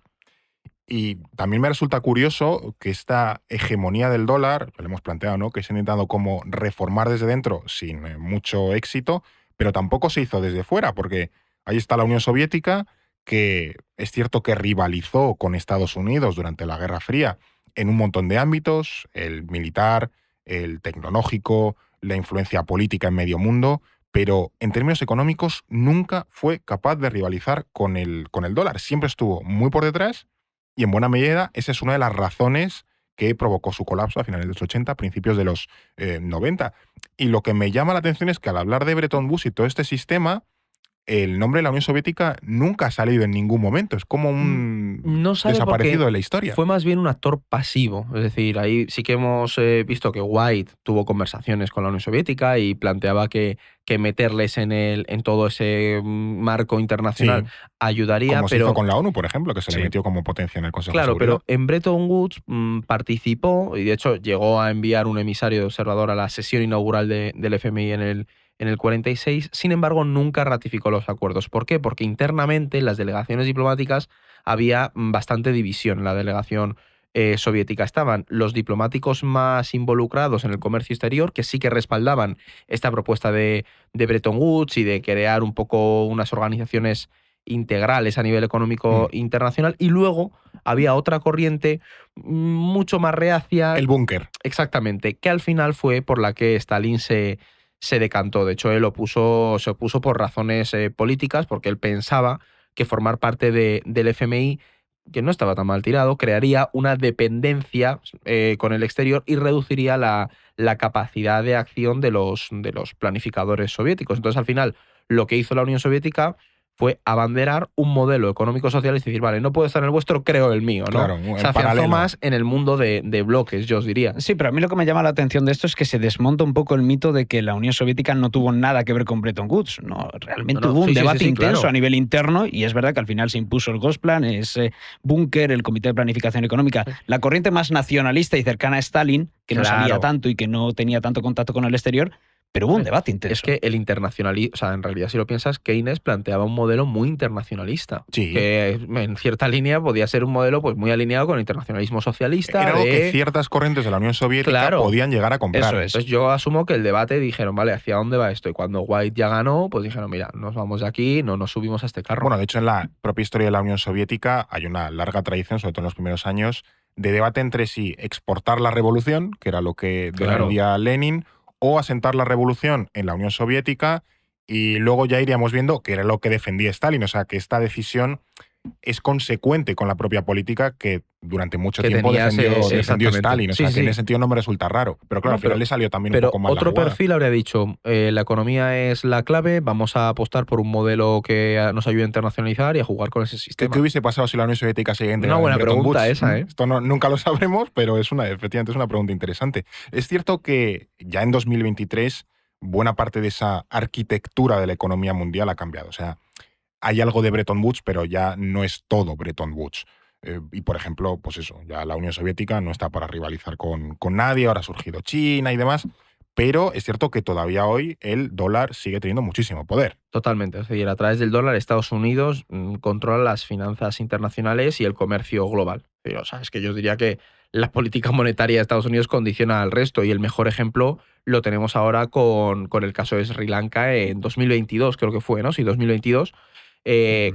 Y también me resulta curioso que esta hegemonía del dólar, lo hemos planteado, ¿no? Que se ha intentado como reformar desde dentro sin mucho éxito, pero tampoco se hizo desde fuera, porque ahí está la Unión Soviética, que es cierto que rivalizó con Estados Unidos durante la Guerra Fría en un montón de ámbitos, el militar, el tecnológico, la influencia política en medio mundo, pero en términos económicos nunca fue capaz de rivalizar con el dólar. Siempre estuvo muy por detrás. Y en buena medida, esa es una de las razones que provocó su colapso a finales de los 80, principios de los 90. Y lo que me llama la atención es que al hablar de Bretton Woods y todo este sistema, el nombre de la Unión Soviética nunca ha salido en ningún momento. Es como un desaparecido de la historia. Fue más bien un actor pasivo. Es decir, ahí sí que hemos visto que White tuvo conversaciones con la Unión Soviética y planteaba que meterles en todo ese marco internacional ayudaría. Como se hizo con la ONU, por ejemplo, que se le metió como potencia en el Consejo de Seguridad. Claro, pero en Bretton Woods participó y de hecho llegó a enviar un emisario de observador a la sesión inaugural del FMI en el 46, sin embargo, nunca ratificó los acuerdos. ¿Por qué? Porque internamente en las delegaciones diplomáticas había bastante división. En la delegación soviética estaban los diplomáticos más involucrados en el comercio exterior, que sí que respaldaban esta propuesta de Bretton Woods y de crear un poco unas organizaciones integrales a nivel económico internacional, y luego había otra corriente mucho más reacia. El búnker. Exactamente, que al final fue por la que Stalin se decantó. De hecho, él se opuso por razones políticas, porque él pensaba que formar parte del FMI, que no estaba tan mal tirado, crearía una dependencia con el exterior y reduciría la capacidad de acción de los planificadores soviéticos. Entonces, al final, lo que hizo la Unión Soviética fue abanderar un modelo económico-social y decir, vale, no puedo estar en el vuestro, creo el mío, ¿no? Claro, se afianzó más en el mundo de bloques, yo os diría. Sí, pero a mí lo que me llama la atención de esto es que se desmonta un poco el mito de que la Unión Soviética no tuvo nada que ver con Bretton Woods. No, realmente hubo un debate intenso a nivel interno, y es verdad que al final se impuso el Gosplan, ese búnker, el Comité de Planificación Económica, la corriente más nacionalista y cercana a Stalin, que no sabía tanto y que no tenía tanto contacto con el exterior. Pero hubo un debate intenso. Es que el internacionalismo, o sea, en realidad si lo piensas, Keynes planteaba un modelo muy internacionalista. Sí. Que en cierta línea podía ser un modelo pues muy alineado con el internacionalismo socialista. Era algo que ciertas corrientes de la Unión Soviética podían llegar a comprar. Eso es. Entonces yo asumo que el debate dijeron, vale, ¿hacia dónde va esto? Y cuando White ya ganó, pues dijeron, mira, nos vamos de aquí, no nos subimos a este carro. Bueno, de hecho en la propia historia de la Unión Soviética hay una larga tradición, sobre todo en los primeros años, de debate entre si exportar la revolución, que era lo que defendía Lenin, o asentar la revolución en la Unión Soviética, y luego ya iríamos viendo que era lo que defendía Stalin. O sea, que esta decisión es consecuente con la propia política que durante mucho Que tiempo tenía defendió exactamente. Stalin. O sea, Sí, que en sí. ese sentido no me resulta raro. Pero claro, No, al final le salió también un Pero poco mal la otro jugada. perfil habría dicho, la economía es la clave, vamos a apostar por un modelo que nos ayude a internacionalizar y a jugar con ese sistema. ¿Qué hubiese pasado si la Unión Soviética seguía Una integrada en buena Bretton pregunta Woods? esa, ¿eh? Esto nunca lo sabremos, pero efectivamente es una pregunta interesante. Es cierto que ya en 2023 buena parte de esa arquitectura de la economía mundial ha cambiado. O sea, hay algo de Bretton Woods, pero ya no es todo Bretton Woods. Y, por ejemplo, pues eso, ya la Unión Soviética no está para rivalizar con nadie, ahora ha surgido China y demás, pero es cierto que todavía hoy el dólar sigue teniendo muchísimo poder. Totalmente. Es decir, a través del dólar Estados Unidos controla las finanzas internacionales y el comercio global. Pero, o sea, es que yo diría que la política monetaria de Estados Unidos condiciona al resto y el mejor ejemplo lo tenemos ahora con el caso de Sri Lanka en 2022, creo que fue, ¿no? Sí, 2022,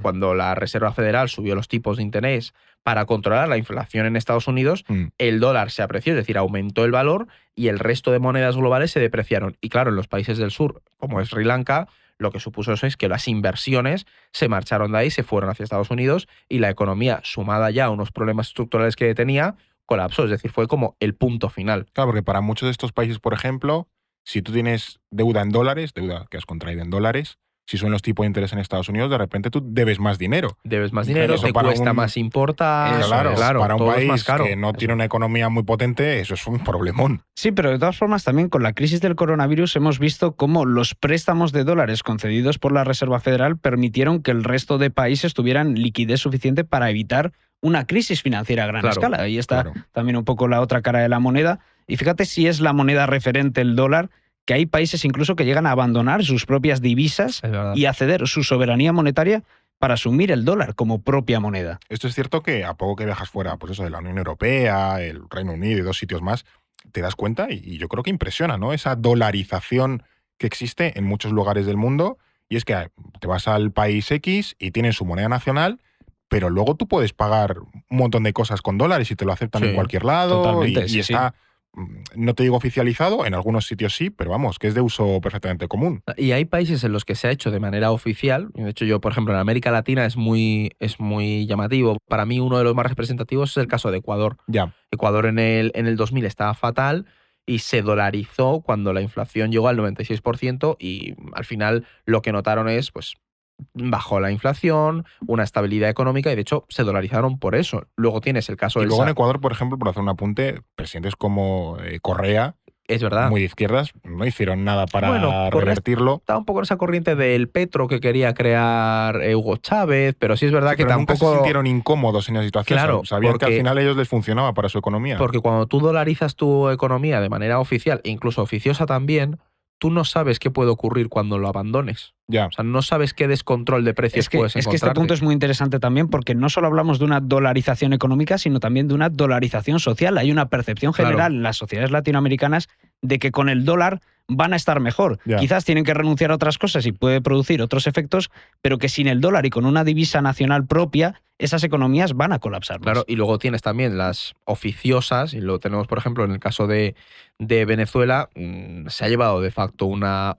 cuando la Reserva Federal subió los tipos de interés para controlar la inflación en Estados Unidos, el dólar se apreció, es decir, aumentó el valor y el resto de monedas globales se depreciaron. Y claro, en los países del sur, como es Sri Lanka, lo que supuso eso es que las inversiones se marcharon de ahí, se fueron hacia Estados Unidos y la economía, sumada ya a unos problemas estructurales que tenía, colapsó. Es decir, fue como el punto final. Claro, porque para muchos de estos países, por ejemplo, si tú tienes deuda en dólares, deuda que has contraído en dólares, si son los tipos de interés en Estados Unidos, de repente tú debes más dinero. Debes más dinero, Eso te para cuesta un- más importar. Claro, para un todo es país más caro. que no tiene una economía muy potente, eso es un problemón. Sí, pero de todas formas también con la crisis del coronavirus hemos visto cómo los préstamos de dólares concedidos por la Reserva Federal permitieron que el resto de países tuvieran liquidez suficiente para evitar una crisis financiera a gran Claro, escala. Ahí está claro. también un poco la otra cara de la moneda. Y fíjate si es la moneda referente el dólar, que hay países incluso que llegan a abandonar sus propias divisas Es verdad. y a ceder su soberanía monetaria para asumir el dólar como propia moneda. Esto es cierto que a poco que viajas fuera, pues eso, de la Unión Europea, el Reino Unido y 2 sitios más, te das cuenta y yo creo que impresiona, ¿no? Esa dolarización que existe en muchos lugares del mundo y es que te vas al país X y tienen su moneda nacional, pero luego tú puedes pagar un montón de cosas con dólares y te lo aceptan Sí, en cualquier lado totalmente, y sí, está, no te digo oficializado, en algunos sitios sí, pero vamos, que es de uso perfectamente común. Y hay países en los que se ha hecho de manera oficial. De hecho, yo, por ejemplo, en América Latina es muy llamativo. Para mí, uno de los más representativos es el caso de Ecuador. Ya, Ecuador en el 2000 estaba fatal y se dolarizó cuando la inflación llegó al 96% y al final lo que notaron es, pues, bajó la inflación, una estabilidad económica y de hecho se dolarizaron por eso. Luego tienes el caso y del luego en Ecuador, por ejemplo, por hacer un apunte, presidentes como Correa, Es verdad. muy de izquierdas, no hicieron nada para Bueno, Correa revertirlo. Estaba un poco en esa corriente del Petro que quería crear Hugo Chávez, pero sí es verdad Sí, que pero nunca tampoco... se sintieron incómodos en esa situación. Claro, Sabían que al porque- final a ellos les funcionaba para su economía. Porque cuando tú dolarizas tu economía de manera oficial, e incluso oficiosa también, tú no sabes qué puede ocurrir cuando lo abandones. Ya. O sea, no sabes qué descontrol de precios Es que puedes este encontrarte. punto es muy interesante también porque no solo hablamos de una dolarización económica, sino también de una dolarización social. Hay una percepción Claro. general en las sociedades latinoamericanas de que con el dólar van a estar mejor. Ya. Quizás tienen que renunciar a otras cosas y puede producir otros efectos, pero que sin el dólar y con una divisa nacional propia, esas economías van a colapsar más. Claro, y luego tienes también las oficiosas, y lo tenemos, por ejemplo, en el caso de Venezuela, se ha llevado de facto una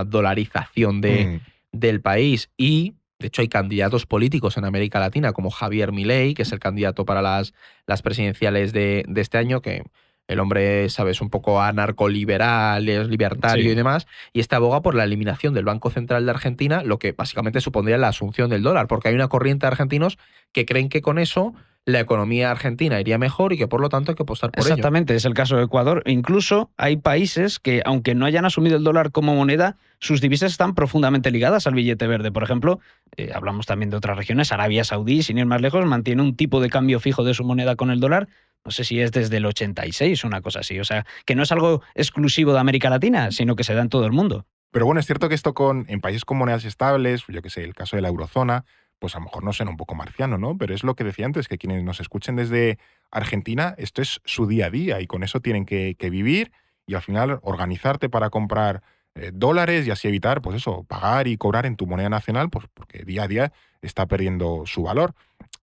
dolarización del país y, de hecho, hay candidatos políticos en América Latina, como Javier Milei, que es el candidato para las presidenciales de este año, que el hombre, sabes, un poco anarcoliberal, es libertario Sí. y demás, y este aboga por la eliminación del Banco Central de Argentina, lo que básicamente supondría la asunción del dólar, porque hay una corriente de argentinos que creen que con eso la economía argentina iría mejor y que por lo tanto hay que apostar por ello. Exactamente, es el caso de Ecuador. Incluso hay países que, aunque no hayan asumido el dólar como moneda, sus divisas están profundamente ligadas al billete verde. Por ejemplo, hablamos también de otras regiones, Arabia Saudí, sin ir más lejos, mantiene un tipo de cambio fijo de su moneda con el dólar. No sé si es desde el 86, una cosa así. O sea, que no es algo exclusivo de América Latina, sino que se da en todo el mundo. Pero bueno, es cierto que esto en países con monedas estables, yo que sé, el caso de la eurozona, pues a lo mejor no suena un poco marciano, ¿no? Pero es lo que decía antes, que quienes nos escuchen desde Argentina, esto es su día a día y con eso tienen que vivir y al final organizarte para comprar dólares y así evitar, pues eso, pagar y cobrar en tu moneda nacional, pues porque día a día está perdiendo su valor.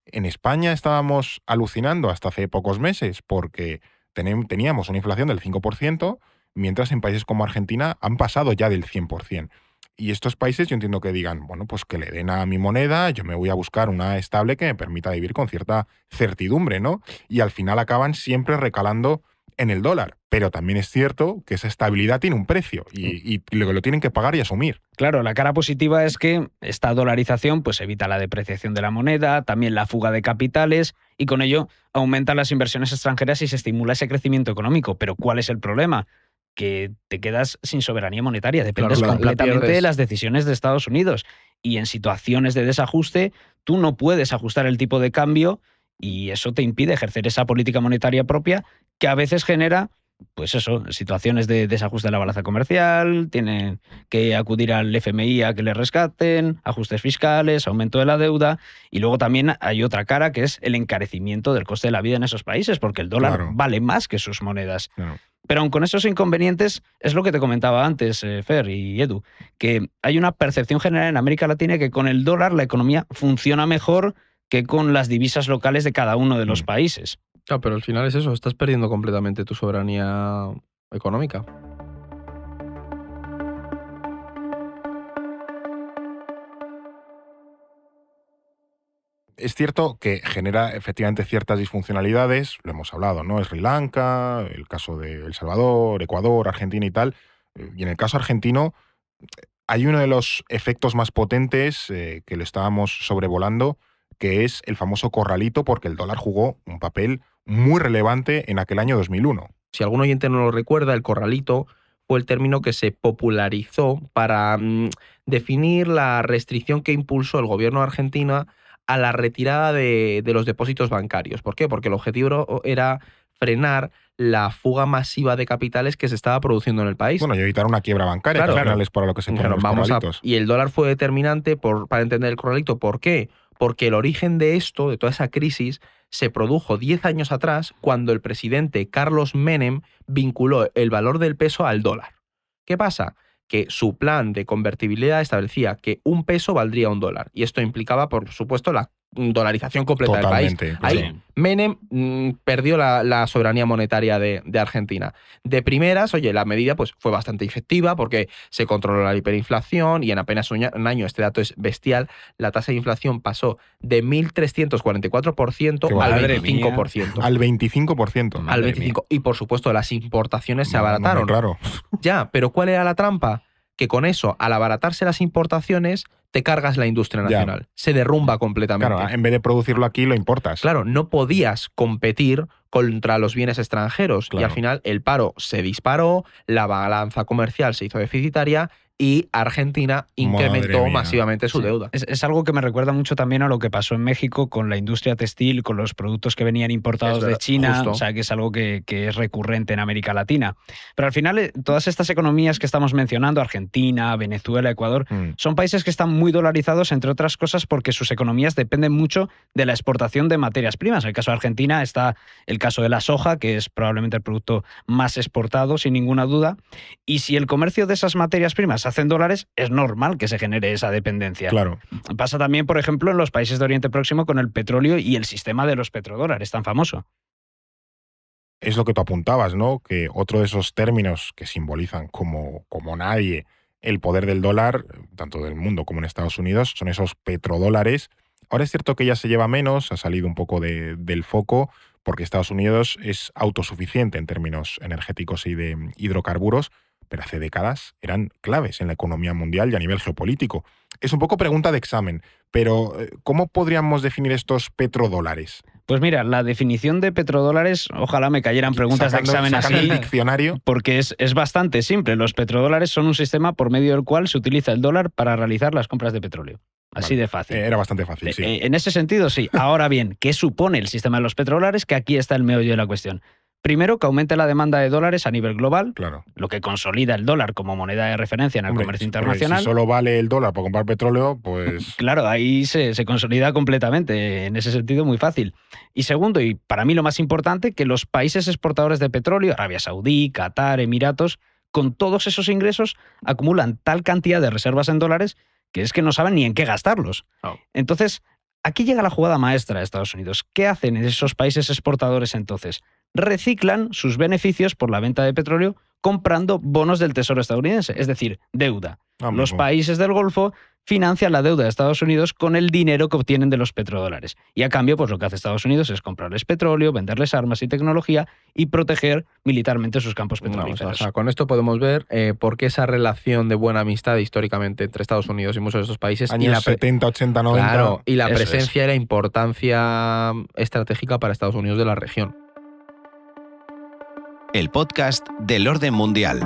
En España estábamos alucinando hasta hace pocos meses porque teníamos una inflación del 5%, mientras en países como Argentina han pasado ya del 100%. Y estos países yo entiendo que digan, bueno, pues que le den a mi moneda, yo me voy a buscar una estable que me permita vivir con cierta certidumbre, ¿no? Y al final acaban siempre recalando en el dólar. Pero también es cierto que esa estabilidad tiene un precio y lo tienen que pagar y asumir. Claro, la cara positiva es que esta dolarización pues evita la depreciación de la moneda, también la fuga de capitales y con ello aumentan las inversiones extranjeras y se estimula ese crecimiento económico. Pero ¿cuál es el problema? Que te quedas sin soberanía monetaria, dependes Claro, la completamente de pierdes. las decisiones de Estados Unidos. Y en situaciones de desajuste, tú no puedes ajustar el tipo de cambio y eso te impide ejercer esa política monetaria propia que a veces genera, pues eso, situaciones de desajuste de la balanza comercial, tienen que acudir al FMI a que le rescaten, ajustes fiscales, aumento de la deuda y luego también hay otra cara que es el encarecimiento del coste de la vida en esos países porque el dólar Claro. vale más que sus monedas. Claro. Pero aun con esos inconvenientes, es lo que te comentaba antes, Fer y Edu, que hay una percepción general en América Latina que con el dólar la economía funciona mejor que con las divisas locales de cada uno de los países. Claro, pero al final es eso, estás perdiendo completamente tu soberanía económica. Es cierto que genera efectivamente ciertas disfuncionalidades, lo hemos hablado, ¿no? Sri Lanka, el caso de El Salvador, Ecuador, Argentina y tal. Y en el caso argentino, hay uno de los efectos más potentes que lo estábamos sobrevolando, que es el famoso corralito, porque el dólar jugó un papel muy relevante en aquel año 2001. Si algún oyente no lo recuerda, el corralito fue el término que se popularizó para definir la restricción que impulsó el gobierno de Argentina a la retirada de los depósitos bancarios. ¿Por qué? Porque el objetivo era frenar la fuga masiva de capitales que se estaba produciendo en el país. Bueno, y evitar una quiebra bancaria, Claro, que al final claro. es para lo que se ponen Claro, los vamos a- corralitos. y el dólar fue determinante para entender el corralito. ¿Por qué? Porque el origen de esto, de toda esa crisis, se produjo 10 años atrás cuando el presidente Carlos Menem vinculó el valor del peso al dólar. ¿Qué pasa? Que su plan de convertibilidad establecía que un peso valdría un dólar. Y esto implicaba, por supuesto, la dolarización completa Totalmente, del país. claro. Ahí Menem perdió la soberanía monetaria de Argentina. De primeras, oye, la medida pues, fue bastante efectiva porque se controló la hiperinflación y en apenas un año, este dato es bestial, la tasa de inflación pasó de 1.344% Qué al madre 25%. Al 25%. Al Madre 25%. Y por supuesto, las importaciones se No, abarataron. claro. Ya, pero ¿cuál era la trampa? Que con eso, al abaratarse las importaciones, te cargas la industria Ya. nacional. Se derrumba completamente. Claro, en vez de producirlo aquí, lo importas. Claro, no podías competir contra los bienes extranjeros y Claro. al final el paro se disparó, la balanza comercial se hizo deficitaria y Argentina incrementó Madre mía. masivamente su Sí. deuda. Es algo que me recuerda mucho también a lo que pasó en México con la industria textil, con los productos que venían importados Es de verdad, China, justo. o sea, que es algo que es recurrente en América Latina. Pero al final, todas estas economías que estamos mencionando, Argentina, Venezuela, Ecuador, son países que están muy dolarizados, entre otras cosas, porque sus economías dependen mucho de la exportación de materias primas. En el caso de Argentina está el caso de la soja, que es probablemente el producto más exportado, sin ninguna duda. Y si el comercio de esas materias primas se hace en dólares, es normal que se genere esa dependencia. Claro. Pasa también, por ejemplo, en los países de Oriente Próximo con el petróleo y el sistema de los petrodólares tan famoso. Es lo que tú apuntabas, ¿no? Que otro de esos términos que simbolizan como nadie el poder del dólar, tanto del mundo como en Estados Unidos, son esos petrodólares. Ahora es cierto que ya se lleva menos, ha salido un poco del foco, porque Estados Unidos es autosuficiente en términos energéticos y de hidrocarburos, pero hace décadas eran claves en la economía mundial y a nivel geopolítico. Es un poco pregunta de examen, pero ¿cómo podríamos definir estos petrodólares? Pues mira, la definición de petrodólares, ojalá me cayeran preguntas de examen sacando así, el diccionario. porque es bastante simple. Los petrodólares son un sistema por medio del cual se utiliza el dólar para realizar las compras de petróleo. Así Vale. de fácil. Era bastante fácil, sí. En ese sentido, sí. Ahora bien, ¿qué supone el sistema de los petrodólares? Que aquí está el meollo de la cuestión. Primero, que aumente la demanda de dólares a nivel global, Claro. lo que consolida el dólar como moneda de referencia en el Hombre, comercio porque internacional. Si solo vale el dólar para comprar petróleo, pues... Claro, ahí se consolida completamente, en ese sentido muy fácil. Y segundo, y para mí lo más importante, que los países exportadores de petróleo, Arabia Saudí, Qatar, Emiratos, con todos esos ingresos acumulan tal cantidad de reservas en dólares que es que no saben ni en qué gastarlos. Oh. Entonces, aquí llega la jugada maestra de Estados Unidos. ¿Qué hacen esos países exportadores entonces? Reciclan sus beneficios por la venta de petróleo comprando bonos del Tesoro estadounidense, es decir, deuda. Los Amigo. países del Golfo financian la deuda de Estados Unidos con el dinero que obtienen de los petrodólares. Y a cambio, pues lo que hace Estados Unidos es comprarles petróleo, venderles armas y tecnología y proteger militarmente sus campos No, petrolíferos. o sea, con esto podemos ver por qué esa relación de buena amistad históricamente entre Estados Unidos y muchos de estos países Años 70, 80, 90. Claro, y la Eso presencia y la importancia estratégica para Estados Unidos de la región. El podcast del orden mundial.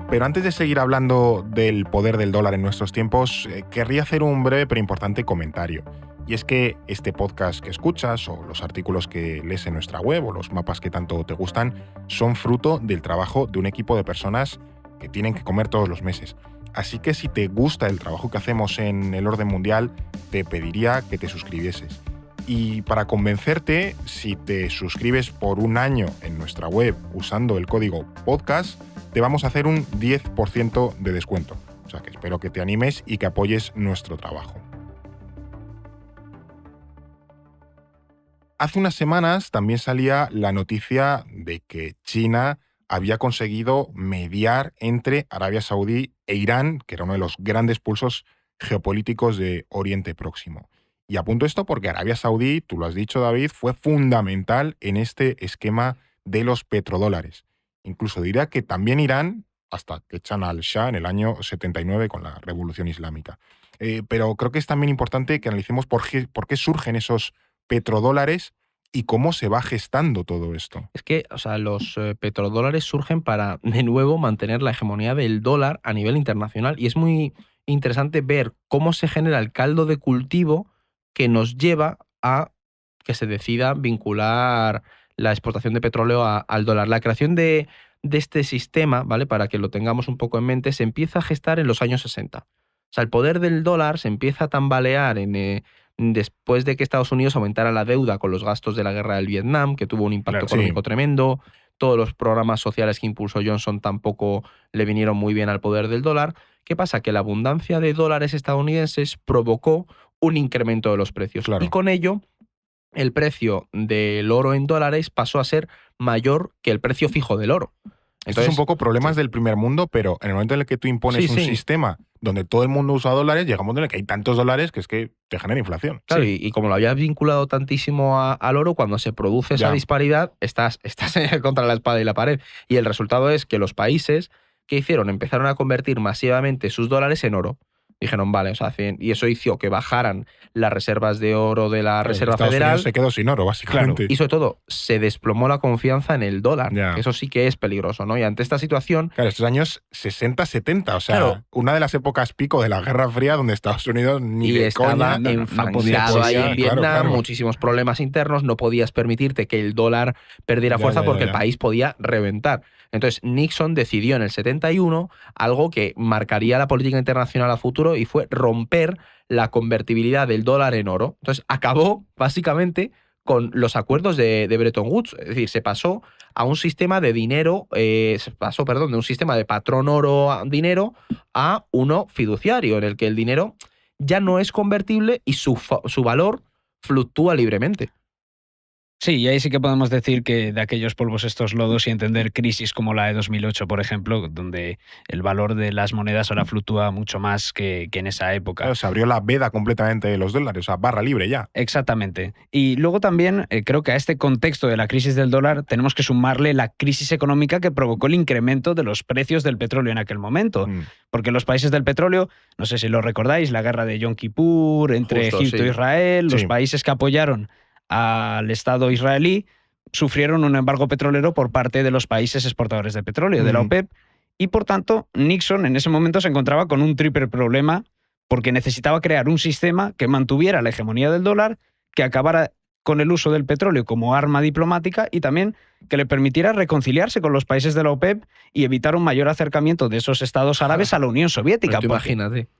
Pero antes de seguir hablando del poder del dólar en nuestros tiempos, querría hacer un breve pero importante comentario. Y es que este podcast que escuchas, o los artículos que lees en nuestra web, o los mapas que tanto te gustan, son fruto del trabajo de un equipo de personas que tienen que comer todos los meses. Así que si te gusta el trabajo que hacemos en el orden mundial, te pediría que te suscribieses. Y para convencerte, si te suscribes por un año en nuestra web usando el código podcast, te vamos a hacer un 10% de descuento. O sea que espero que te animes y que apoyes nuestro trabajo. Hace unas semanas también salía la noticia de que China había conseguido mediar entre Arabia Saudí e Irán, que era uno de los grandes pulsos geopolíticos de Oriente Próximo. Y apunto esto porque Arabia Saudí, tú lo has dicho, David, fue fundamental en este esquema de los petrodólares. Incluso diría que también Irán, hasta que echan al Shah en el año 79 con la Revolución Islámica. Pero creo que es también importante que analicemos por qué surgen esos petrodólares y cómo se va gestando todo esto. Es que, o sea, los petrodólares surgen para, de nuevo, mantener la hegemonía del dólar a nivel internacional. Y es muy interesante ver cómo se genera el caldo de cultivo que nos lleva a que se decida vincular la exportación de petróleo al dólar. La creación de este sistema, ¿vale? Para que lo tengamos un poco en mente, se empieza a gestar en los años 60. O sea, el poder del dólar se empieza a tambalear después de que Estados Unidos aumentara la deuda con los gastos de la guerra del Vietnam, que tuvo un impacto económico tremendo. Todos los programas sociales que impulsó Johnson tampoco le vinieron muy bien al poder del dólar. ¿Qué pasa? Que la abundancia de dólares estadounidenses provocó un incremento de los precios. Claro. Y con ello, el precio del oro en dólares pasó a ser mayor que el precio fijo del oro. Esto es un poco problemas del primer mundo, pero en el momento en el que tú impones un sistema donde todo el mundo usa dólares, llega un momento en el que hay tantos dólares que es que te genera inflación. Claro, y como lo habías vinculado tantísimo al oro, cuando se produce esa disparidad, estás contra la espada y la pared. Y el resultado es que los países, ¿qué hicieron? Empezaron a convertir masivamente sus dólares en oro. Dijeron, vale, o sea, y eso hizo que bajaran las reservas de oro de la Reserva Estados Federal. Unidos se quedó sin oro, básicamente. Claro, y sobre todo, se desplomó la confianza en el dólar. Que eso sí que es peligroso, ¿no? Y ante esta situación... Claro, estos años 60, 70, o sea, una de las épocas pico de la Guerra Fría donde Estados Unidos ni de estaba coña enfangado ahí en Vietnam, muchísimos problemas internos, no podías permitirte que el dólar perdiera fuerza porque el país podía reventar. Entonces, Nixon decidió en el 71 algo que marcaría la política internacional a futuro y fue romper la convertibilidad del dólar en oro. Entonces, acabó básicamente con los acuerdos de Bretton Woods. Es decir, se pasó a un sistema de dinero, de un sistema de patrón oro-dinero a uno fiduciario, en el que el dinero ya no es convertible y su valor fluctúa libremente. Sí, y ahí sí que podemos decir que de aquellos polvos estos lodos y entender crisis como la de 2008, por ejemplo, donde el valor de las monedas ahora fluctúa mucho más que en esa época. Claro, se abrió la veda completamente de los dólares, o sea, barra libre ya. Exactamente. Y luego también creo que a este contexto de la crisis del dólar tenemos que sumarle la crisis económica que provocó el incremento de los precios del petróleo en aquel momento. Porque los países del petróleo, no sé si lo recordáis, la guerra de Yom Kippur entre Egipto e Israel, los países que apoyaron al Estado israelí sufrieron un embargo petrolero por parte de los países exportadores de petróleo, de la OPEP, y por tanto Nixon en ese momento se encontraba con un triple problema porque necesitaba crear un sistema que mantuviera la hegemonía del dólar, que acabara con el uso del petróleo como arma diplomática y también que le permitiera reconciliarse con los países de la OPEP y evitar un mayor acercamiento de esos estados árabes a la Unión Soviética.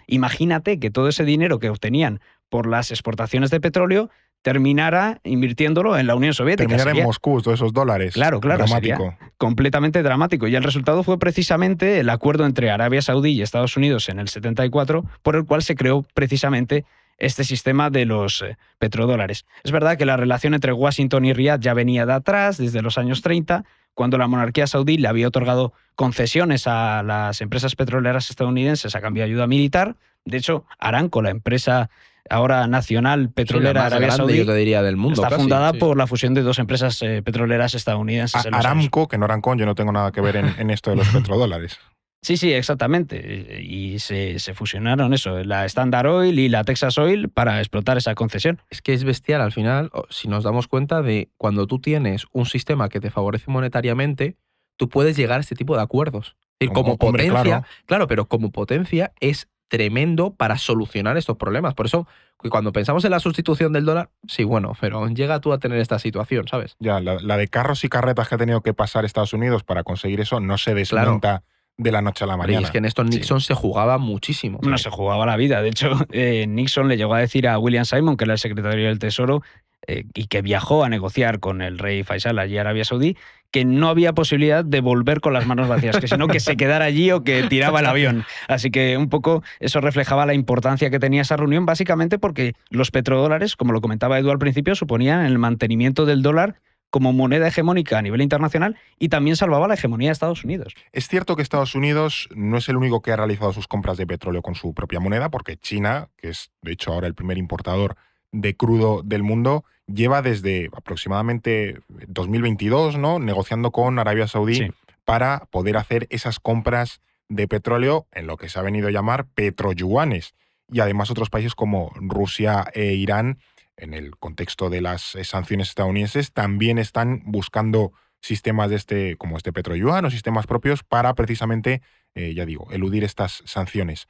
Imagínate que todo ese dinero que obtenían por las exportaciones de petróleo terminara invirtiéndolo en la Unión Soviética. Terminar en Moscú todos esos dólares. Claro, dramático. Completamente dramático. Y el resultado fue precisamente el acuerdo entre Arabia Saudí y Estados Unidos en el 74, por el cual se creó precisamente este sistema de los petrodólares. Es verdad que la relación entre Washington y Riad ya venía de atrás, desde los años 30, cuando la monarquía saudí le había otorgado concesiones a las empresas petroleras estadounidenses a cambio de ayuda militar. De hecho, Aramco, la empresa ahora nacional petrolera la más Arabia grande, Saudí, yo te diría, del mundo. está casi, fundada sí. por la fusión de 2 empresas petroleras estadounidenses. en los años. Aramco, que no Arancón, yo no tengo nada que ver en esto de los petrodólares. Sí, exactamente. Y se fusionaron eso, la Standard Oil y la Texas Oil para explotar esa concesión. Es que es bestial al final, si nos damos cuenta de cuando tú tienes un sistema que te favorece monetariamente, tú puedes llegar a este tipo de acuerdos. Es decir, como Hombre, potencia, claro. claro, pero como potencia es tremendo para solucionar estos problemas. Por eso, que cuando pensamos en la sustitución del dólar, sí, bueno, pero llega tú a tener esta situación, ¿sabes? Ya, la de carros y carretas que ha tenido que pasar Estados Unidos para conseguir eso no se desmonta de la noche a la Hombre, mañana. y es que en esto Nixon se jugaba muchísimo. No se jugaba la vida. De hecho, Nixon le llegó a decir a William Simon, que era el secretario del Tesoro, y que viajó a negociar con el rey Faisal allí en Arabia Saudí, que no había posibilidad de volver con las manos vacías, que sino que se quedara allí o que tiraba el avión. Así que un poco eso reflejaba la importancia que tenía esa reunión, básicamente porque los petrodólares, como lo comentaba Edu al principio, suponían el mantenimiento del dólar como moneda hegemónica a nivel internacional y también salvaba la hegemonía de Estados Unidos. Es cierto que Estados Unidos no es el único que ha realizado sus compras de petróleo con su propia moneda, porque China, que es de hecho ahora el primer importador de crudo del mundo, lleva desde aproximadamente 2022, ¿no?, negociando con Arabia Saudí Sí. para poder hacer esas compras de petróleo en lo que se ha venido a llamar petroyuanes. Y además otros países como Rusia e Irán, en el contexto de las sanciones estadounidenses, también están buscando sistemas como este petroyuan o sistemas propios para precisamente, ya digo, eludir estas sanciones.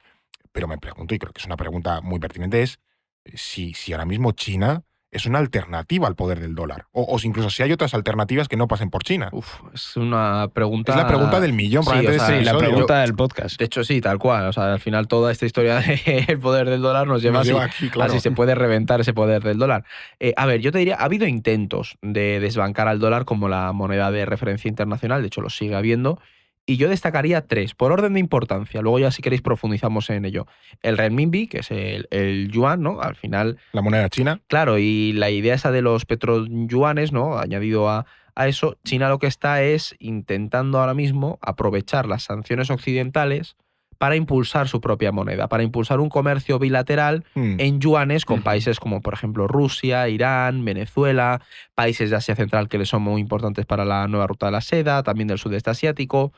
Pero me pregunto, y creo que es una pregunta muy pertinente, es si ahora mismo China es una alternativa al poder del dólar. O incluso si hay otras alternativas que no pasen por China. Es una pregunta... Es la pregunta del millón, Sí, probablemente, o sea, de este La episodio. pregunta del podcast. De hecho, sí, tal cual. O sea, al final toda esta historia del poder del dólar nos lleva, aquí, claro. así se puede reventar ese poder del dólar. A ver, yo te diría, ha habido intentos de desbancar al dólar como la moneda de referencia internacional, de hecho lo sigue habiendo, y yo destacaría 3, por orden de importancia. Luego ya si queréis profundizamos en ello. El renminbi, que es el yuan, ¿no? Al final, La moneda china. claro, y la idea esa de los petroyuanes, ¿no? Añadido a eso, China lo que está es intentando ahora mismo aprovechar las sanciones occidentales para impulsar su propia moneda, para impulsar un comercio bilateral en yuanes con países como, por ejemplo, Rusia, Irán, Venezuela, países de Asia Central que les son muy importantes para la nueva ruta de la seda, también del sudeste asiático.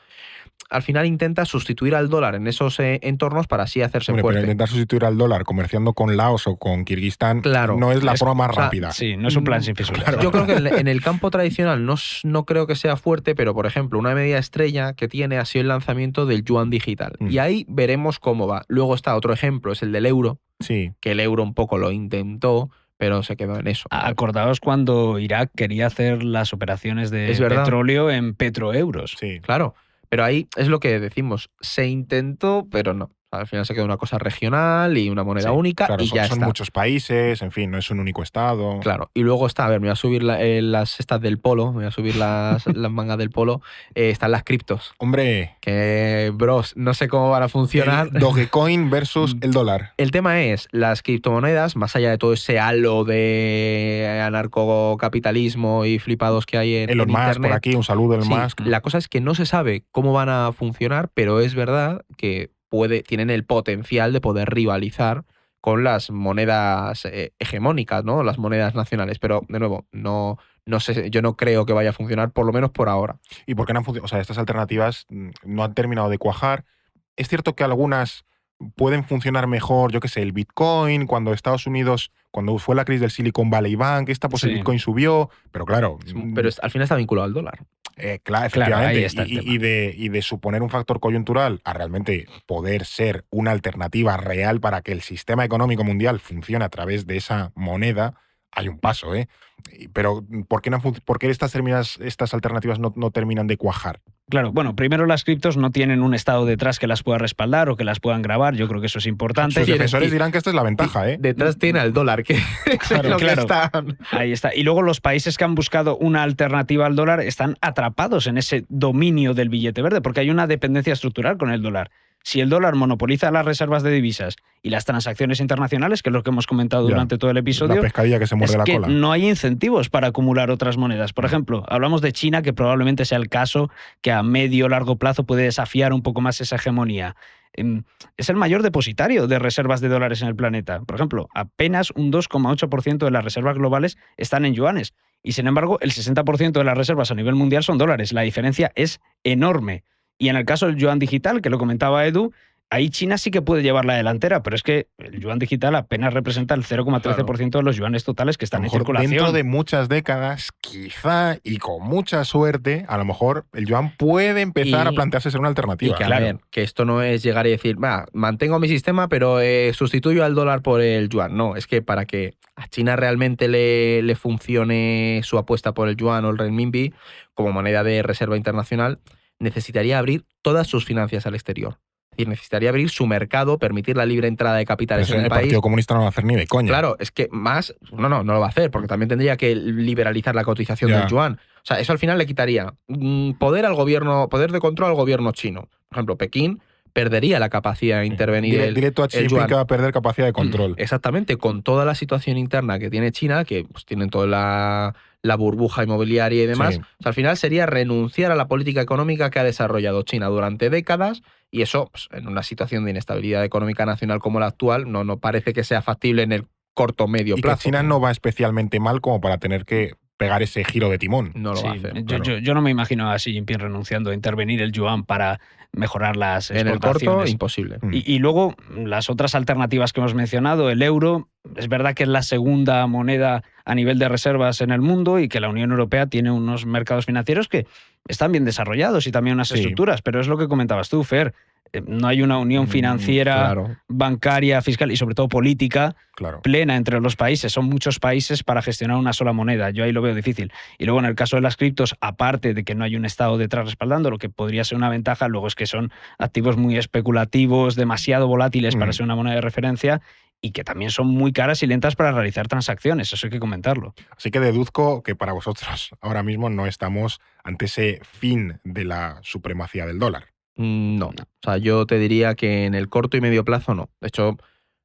Al final intenta sustituir al dólar en esos entornos para así hacerse Hombre, fuerte. pero intentar sustituir al dólar comerciando con Laos o con Kirguistán Claro. no es la forma más o sea, rápida. Sí, no es un plan sin fisuras. Yo creo que en el campo tradicional no creo que sea fuerte, pero por ejemplo, una medida estrella que tiene ha sido el lanzamiento del yuan digital. Y ahí veremos cómo va. Luego está otro ejemplo, es el del euro, Sí. que el euro un poco lo intentó, pero se quedó en eso. Acordaos cuando Irak quería hacer las operaciones de Es verdad. petróleo en petroeuros. Sí. Claro, pero ahí es lo que decimos, se intentó, pero no. Al final se quedó una cosa regional y una moneda Sí, única Claro, y ya son está. muchos países, en fin, no es un único estado. Claro, y luego está, a ver, me voy a subir las estas del polo, me voy a subir las mangas del polo, están las criptos, Hombre, que, bros, no sé cómo van a funcionar. el Dogecoin versus el dólar. El tema es, las criptomonedas, más allá de todo ese halo de anarcocapitalismo y flipados que hay en Elon Musk Internet, por aquí, un saludo Elon sí, Musk. la cosa es que no se sabe cómo van a funcionar, pero es verdad que tienen el potencial de poder rivalizar con las monedas hegemónicas, ¿no? Las monedas nacionales. Pero, de nuevo, no sé, yo no creo que vaya a funcionar, por lo menos por ahora. ¿Y por qué no han funcionado? O sea, estas alternativas no han terminado de cuajar. Es cierto que algunas pueden funcionar mejor, yo qué sé, el Bitcoin, cuando Estados Unidos, cuando fue la crisis del Silicon Valley Bank, pues Sí. el Bitcoin subió, pero claro. Pero al final está vinculado al dólar. Claro, efectivamente. ahí está el tema. Y de suponer un factor coyuntural a realmente poder ser una alternativa real para que el sistema económico mundial funcione a través de esa moneda, hay un paso, ¿eh? Pero ¿por qué estas alternativas no terminan de cuajar? Claro, bueno, primero las criptos no tienen un estado detrás que las pueda respaldar o que las puedan grabar, yo creo que eso es importante. Sus defensores dirán que esta es la ventaja, ¿eh? Detrás tiene al dólar, que es lo que claro. están. Ahí está. Y luego los países que han buscado una alternativa al dólar están atrapados en ese dominio del billete verde, porque hay una dependencia estructural con el dólar. si el dólar monopoliza las reservas de divisas y las transacciones internacionales, que es lo que hemos comentado durante todo el episodio, la pescadilla que se muerde la cola. No hay incentivos para acumular otras monedas. Por ejemplo, hablamos de China, que probablemente sea el caso que a medio o largo plazo puede desafiar un poco más esa hegemonía. Es el mayor depositario de reservas de dólares en el planeta. Por ejemplo, apenas un 2,8% de las reservas globales están en yuanes. Y sin embargo, el 60% de las reservas a nivel mundial son dólares. La diferencia es enorme. Y en el caso del yuan digital, que lo comentaba Edu, ahí China sí que puede llevar la delantera, pero es que el yuan digital apenas representa el 0,13% de los yuanes totales que están en circulación. Dentro de muchas décadas, quizá, y con mucha suerte, a lo mejor el yuan puede empezar a plantearse ser una alternativa. Y que, a ver, que esto no es llegar y decir, mantengo mi sistema, pero sustituyo al dólar por el yuan. No, es que para que a China realmente le funcione su apuesta por el yuan o el renminbi como moneda de reserva internacional, necesitaría abrir todas sus finanzas al exterior. Es decir, necesitaría abrir su mercado, permitir la libre entrada de capitales en el país. El Partido Comunista no lo va a hacer ni de coña. Claro, es que más... No lo va a hacer, porque también tendría que liberalizar la cotización del yuan. O sea, eso al final le quitaría poder de control al gobierno chino. Por ejemplo, Pekín perdería la capacidad de intervenir directo a Xi Jinping, que va a perder capacidad de control. Exactamente, con toda la situación interna que tiene China, que pues tienen toda la burbuja inmobiliaria y demás, o sea, al final sería renunciar a la política económica que ha desarrollado China durante décadas, y eso, pues, en una situación de inestabilidad económica nacional como la actual, no parece que sea factible en el corto medio plazo. Y que China no va especialmente mal como para tener que pegar ese giro de timón. No lo va a hacer. Yo no me imagino a Xi Jinping renunciando a intervenir el yuan para mejorar las exportaciones. En el corto, imposible. Y luego, las otras alternativas que hemos mencionado, el euro, es verdad que es la segunda moneda a nivel de reservas en el mundo y que la Unión Europea tiene unos mercados financieros que están bien desarrollados y también unas estructuras, pero es lo que comentabas tú, Fer. No hay una unión financiera, bancaria, fiscal y sobre todo política plena entre los países. Son muchos países para gestionar una sola moneda. Yo ahí lo veo difícil. Y luego en el caso de las criptos, aparte de que no hay un Estado detrás respaldando, lo que podría ser una ventaja, luego es que son activos muy especulativos, demasiado volátiles para ser una moneda de referencia y que también son muy caras y lentas para realizar transacciones. Eso hay que comentarlo. Así que deduzco que para vosotros ahora mismo no estamos ante ese fin de la supremacía del dólar. No. O sea, yo te diría que en el corto y medio plazo no. De hecho,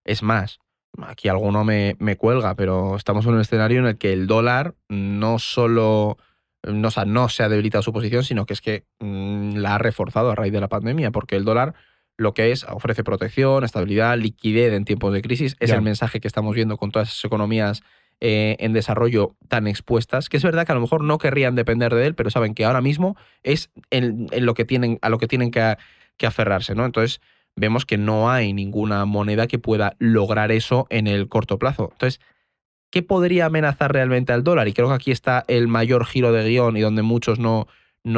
es más, aquí alguno me cuelga, pero estamos en un escenario en el que el dólar no solo no se ha debilitado su posición, sino que es que la ha reforzado a raíz de la pandemia, porque el dólar lo que ofrece protección, estabilidad, liquidez en tiempos de crisis. Es el mensaje que estamos viendo con todas esas economías en desarrollo tan expuestas, que es verdad que a lo mejor no querrían depender de él, pero saben que ahora mismo es en lo que tienen, a lo que tienen que aferrarse, ¿no? Entonces vemos que no hay ninguna moneda que pueda lograr eso en el corto plazo. Entonces, ¿qué podría amenazar realmente al dólar? Y creo que aquí está el mayor giro de guión y donde muchos no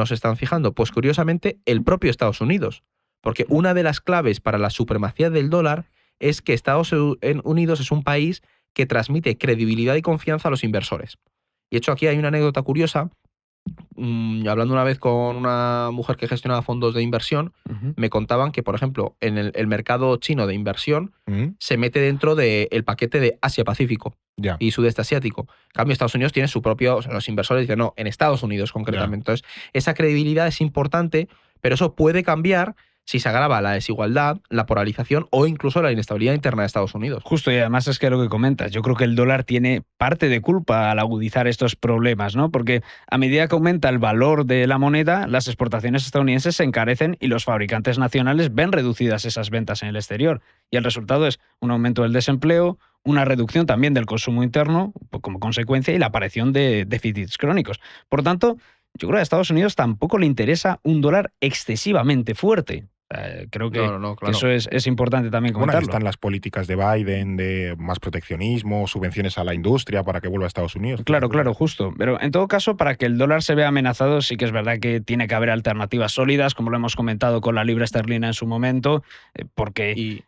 se están fijando. Pues curiosamente, el propio Estados Unidos. Porque una de las claves para la supremacía del dólar es que Estados Unidos es un país que transmite credibilidad y confianza a los inversores. Y de hecho aquí hay una anécdota curiosa. Hablando una vez con una mujer que gestionaba fondos de inversión, me contaban que, por ejemplo, en el mercado chino de inversión se mete dentro del paquete de Asia-Pacífico y Sudeste Asiático. En cambio, Estados Unidos tiene su propio... O sea, los inversores dicen, no, en Estados Unidos concretamente. Entonces, esa credibilidad es importante, pero eso puede cambiar si se agrava la desigualdad, la polarización o incluso la inestabilidad interna de Estados Unidos. Justo, y además es que lo que comentas, yo creo que el dólar tiene parte de culpa al agudizar estos problemas, ¿no? Porque a medida que aumenta el valor de la moneda, las exportaciones estadounidenses se encarecen y los fabricantes nacionales ven reducidas esas ventas en el exterior. Y el resultado es un aumento del desempleo, una reducción también del consumo interno como consecuencia y la aparición de déficits crónicos. Por tanto, yo creo que a Estados Unidos tampoco le interesa un dólar excesivamente fuerte. Creo que, claro. que eso es importante también comentarlo. Bueno, están las políticas de Biden de más proteccionismo, subvenciones a la industria para que vuelva a Estados Unidos. Claro, justo. Pero en todo caso, para que el dólar se vea amenazado, sí que es verdad que tiene que haber alternativas sólidas, como lo hemos comentado con la libra esterlina en su momento, porque...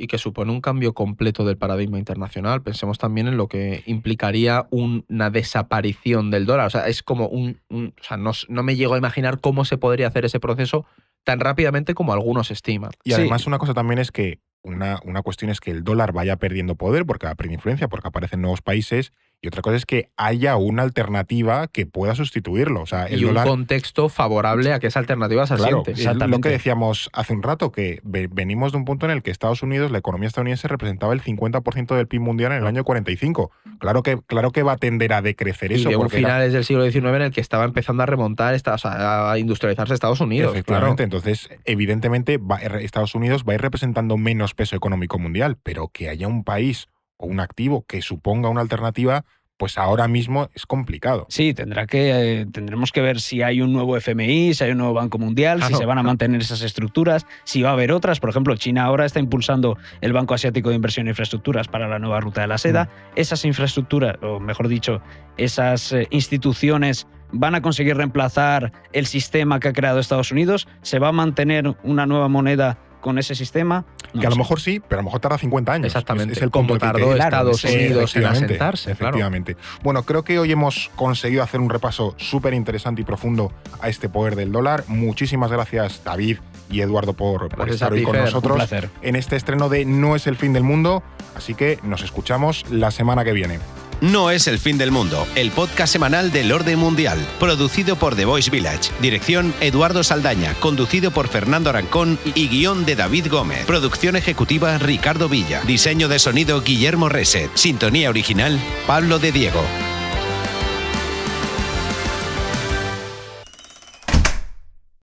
Y que supone un cambio completo del paradigma internacional. Pensemos también en lo que implicaría una desaparición del dólar. O sea, es como o sea, no me llego a imaginar cómo se podría hacer ese proceso tan rápidamente como algunos estiman. Y además una cosa también es que una cuestión es que el dólar vaya perdiendo poder porque va a perder influencia, porque aparecen nuevos países, y otra cosa es que haya una alternativa que pueda sustituirlo. O sea, el y un dólar, contexto favorable a que esa alternativa se claro, asiente. es lo que decíamos hace un rato, que venimos de un punto en el que Estados Unidos, la economía estadounidense representaba el 50% del PIB mundial en el año 45. Claro que va a tender a decrecer eso. Y de un finales del siglo XIX en el que estaba empezando a remontar, a industrializarse Estados Unidos. Efectivamente, claro. Entonces evidentemente Estados Unidos va a ir representando menos peso económico mundial, pero que haya un país o un activo que suponga una alternativa, pues ahora mismo es complicado. Sí, tendremos que ver si hay un nuevo FMI, si hay un nuevo Banco Mundial, si se van a mantener esas estructuras, si va a haber otras. Por ejemplo, China ahora está impulsando el Banco Asiático de Inversión e Infraestructuras para la nueva ruta de la seda. Esas infraestructuras, o mejor dicho, esas instituciones van a conseguir reemplazar el sistema que ha creado Estados Unidos. ¿Se va a mantener una nueva moneda con ese sistema? Que a lo mejor sí, pero a lo mejor tarda 50 años. Exactamente. Es el como punto tardó Estados Unidos en asentarse. Efectivamente. Bueno, creo que hoy hemos conseguido hacer un repaso súper interesante y profundo a este poder del dólar. Muchísimas gracias, David y Eduardo, por estar hoy con nosotros. Un placer. En este estreno de No es el fin del mundo. Así que nos escuchamos la semana que viene. No es el fin del mundo, el podcast semanal del orden mundial, producido por The Voice Village, dirección Eduardo Saldaña, conducido por Fernando Arancón y guión de David Gómez, producción ejecutiva Ricardo Villa, diseño de sonido Guillermo Reset, sintonía original Pablo de Diego.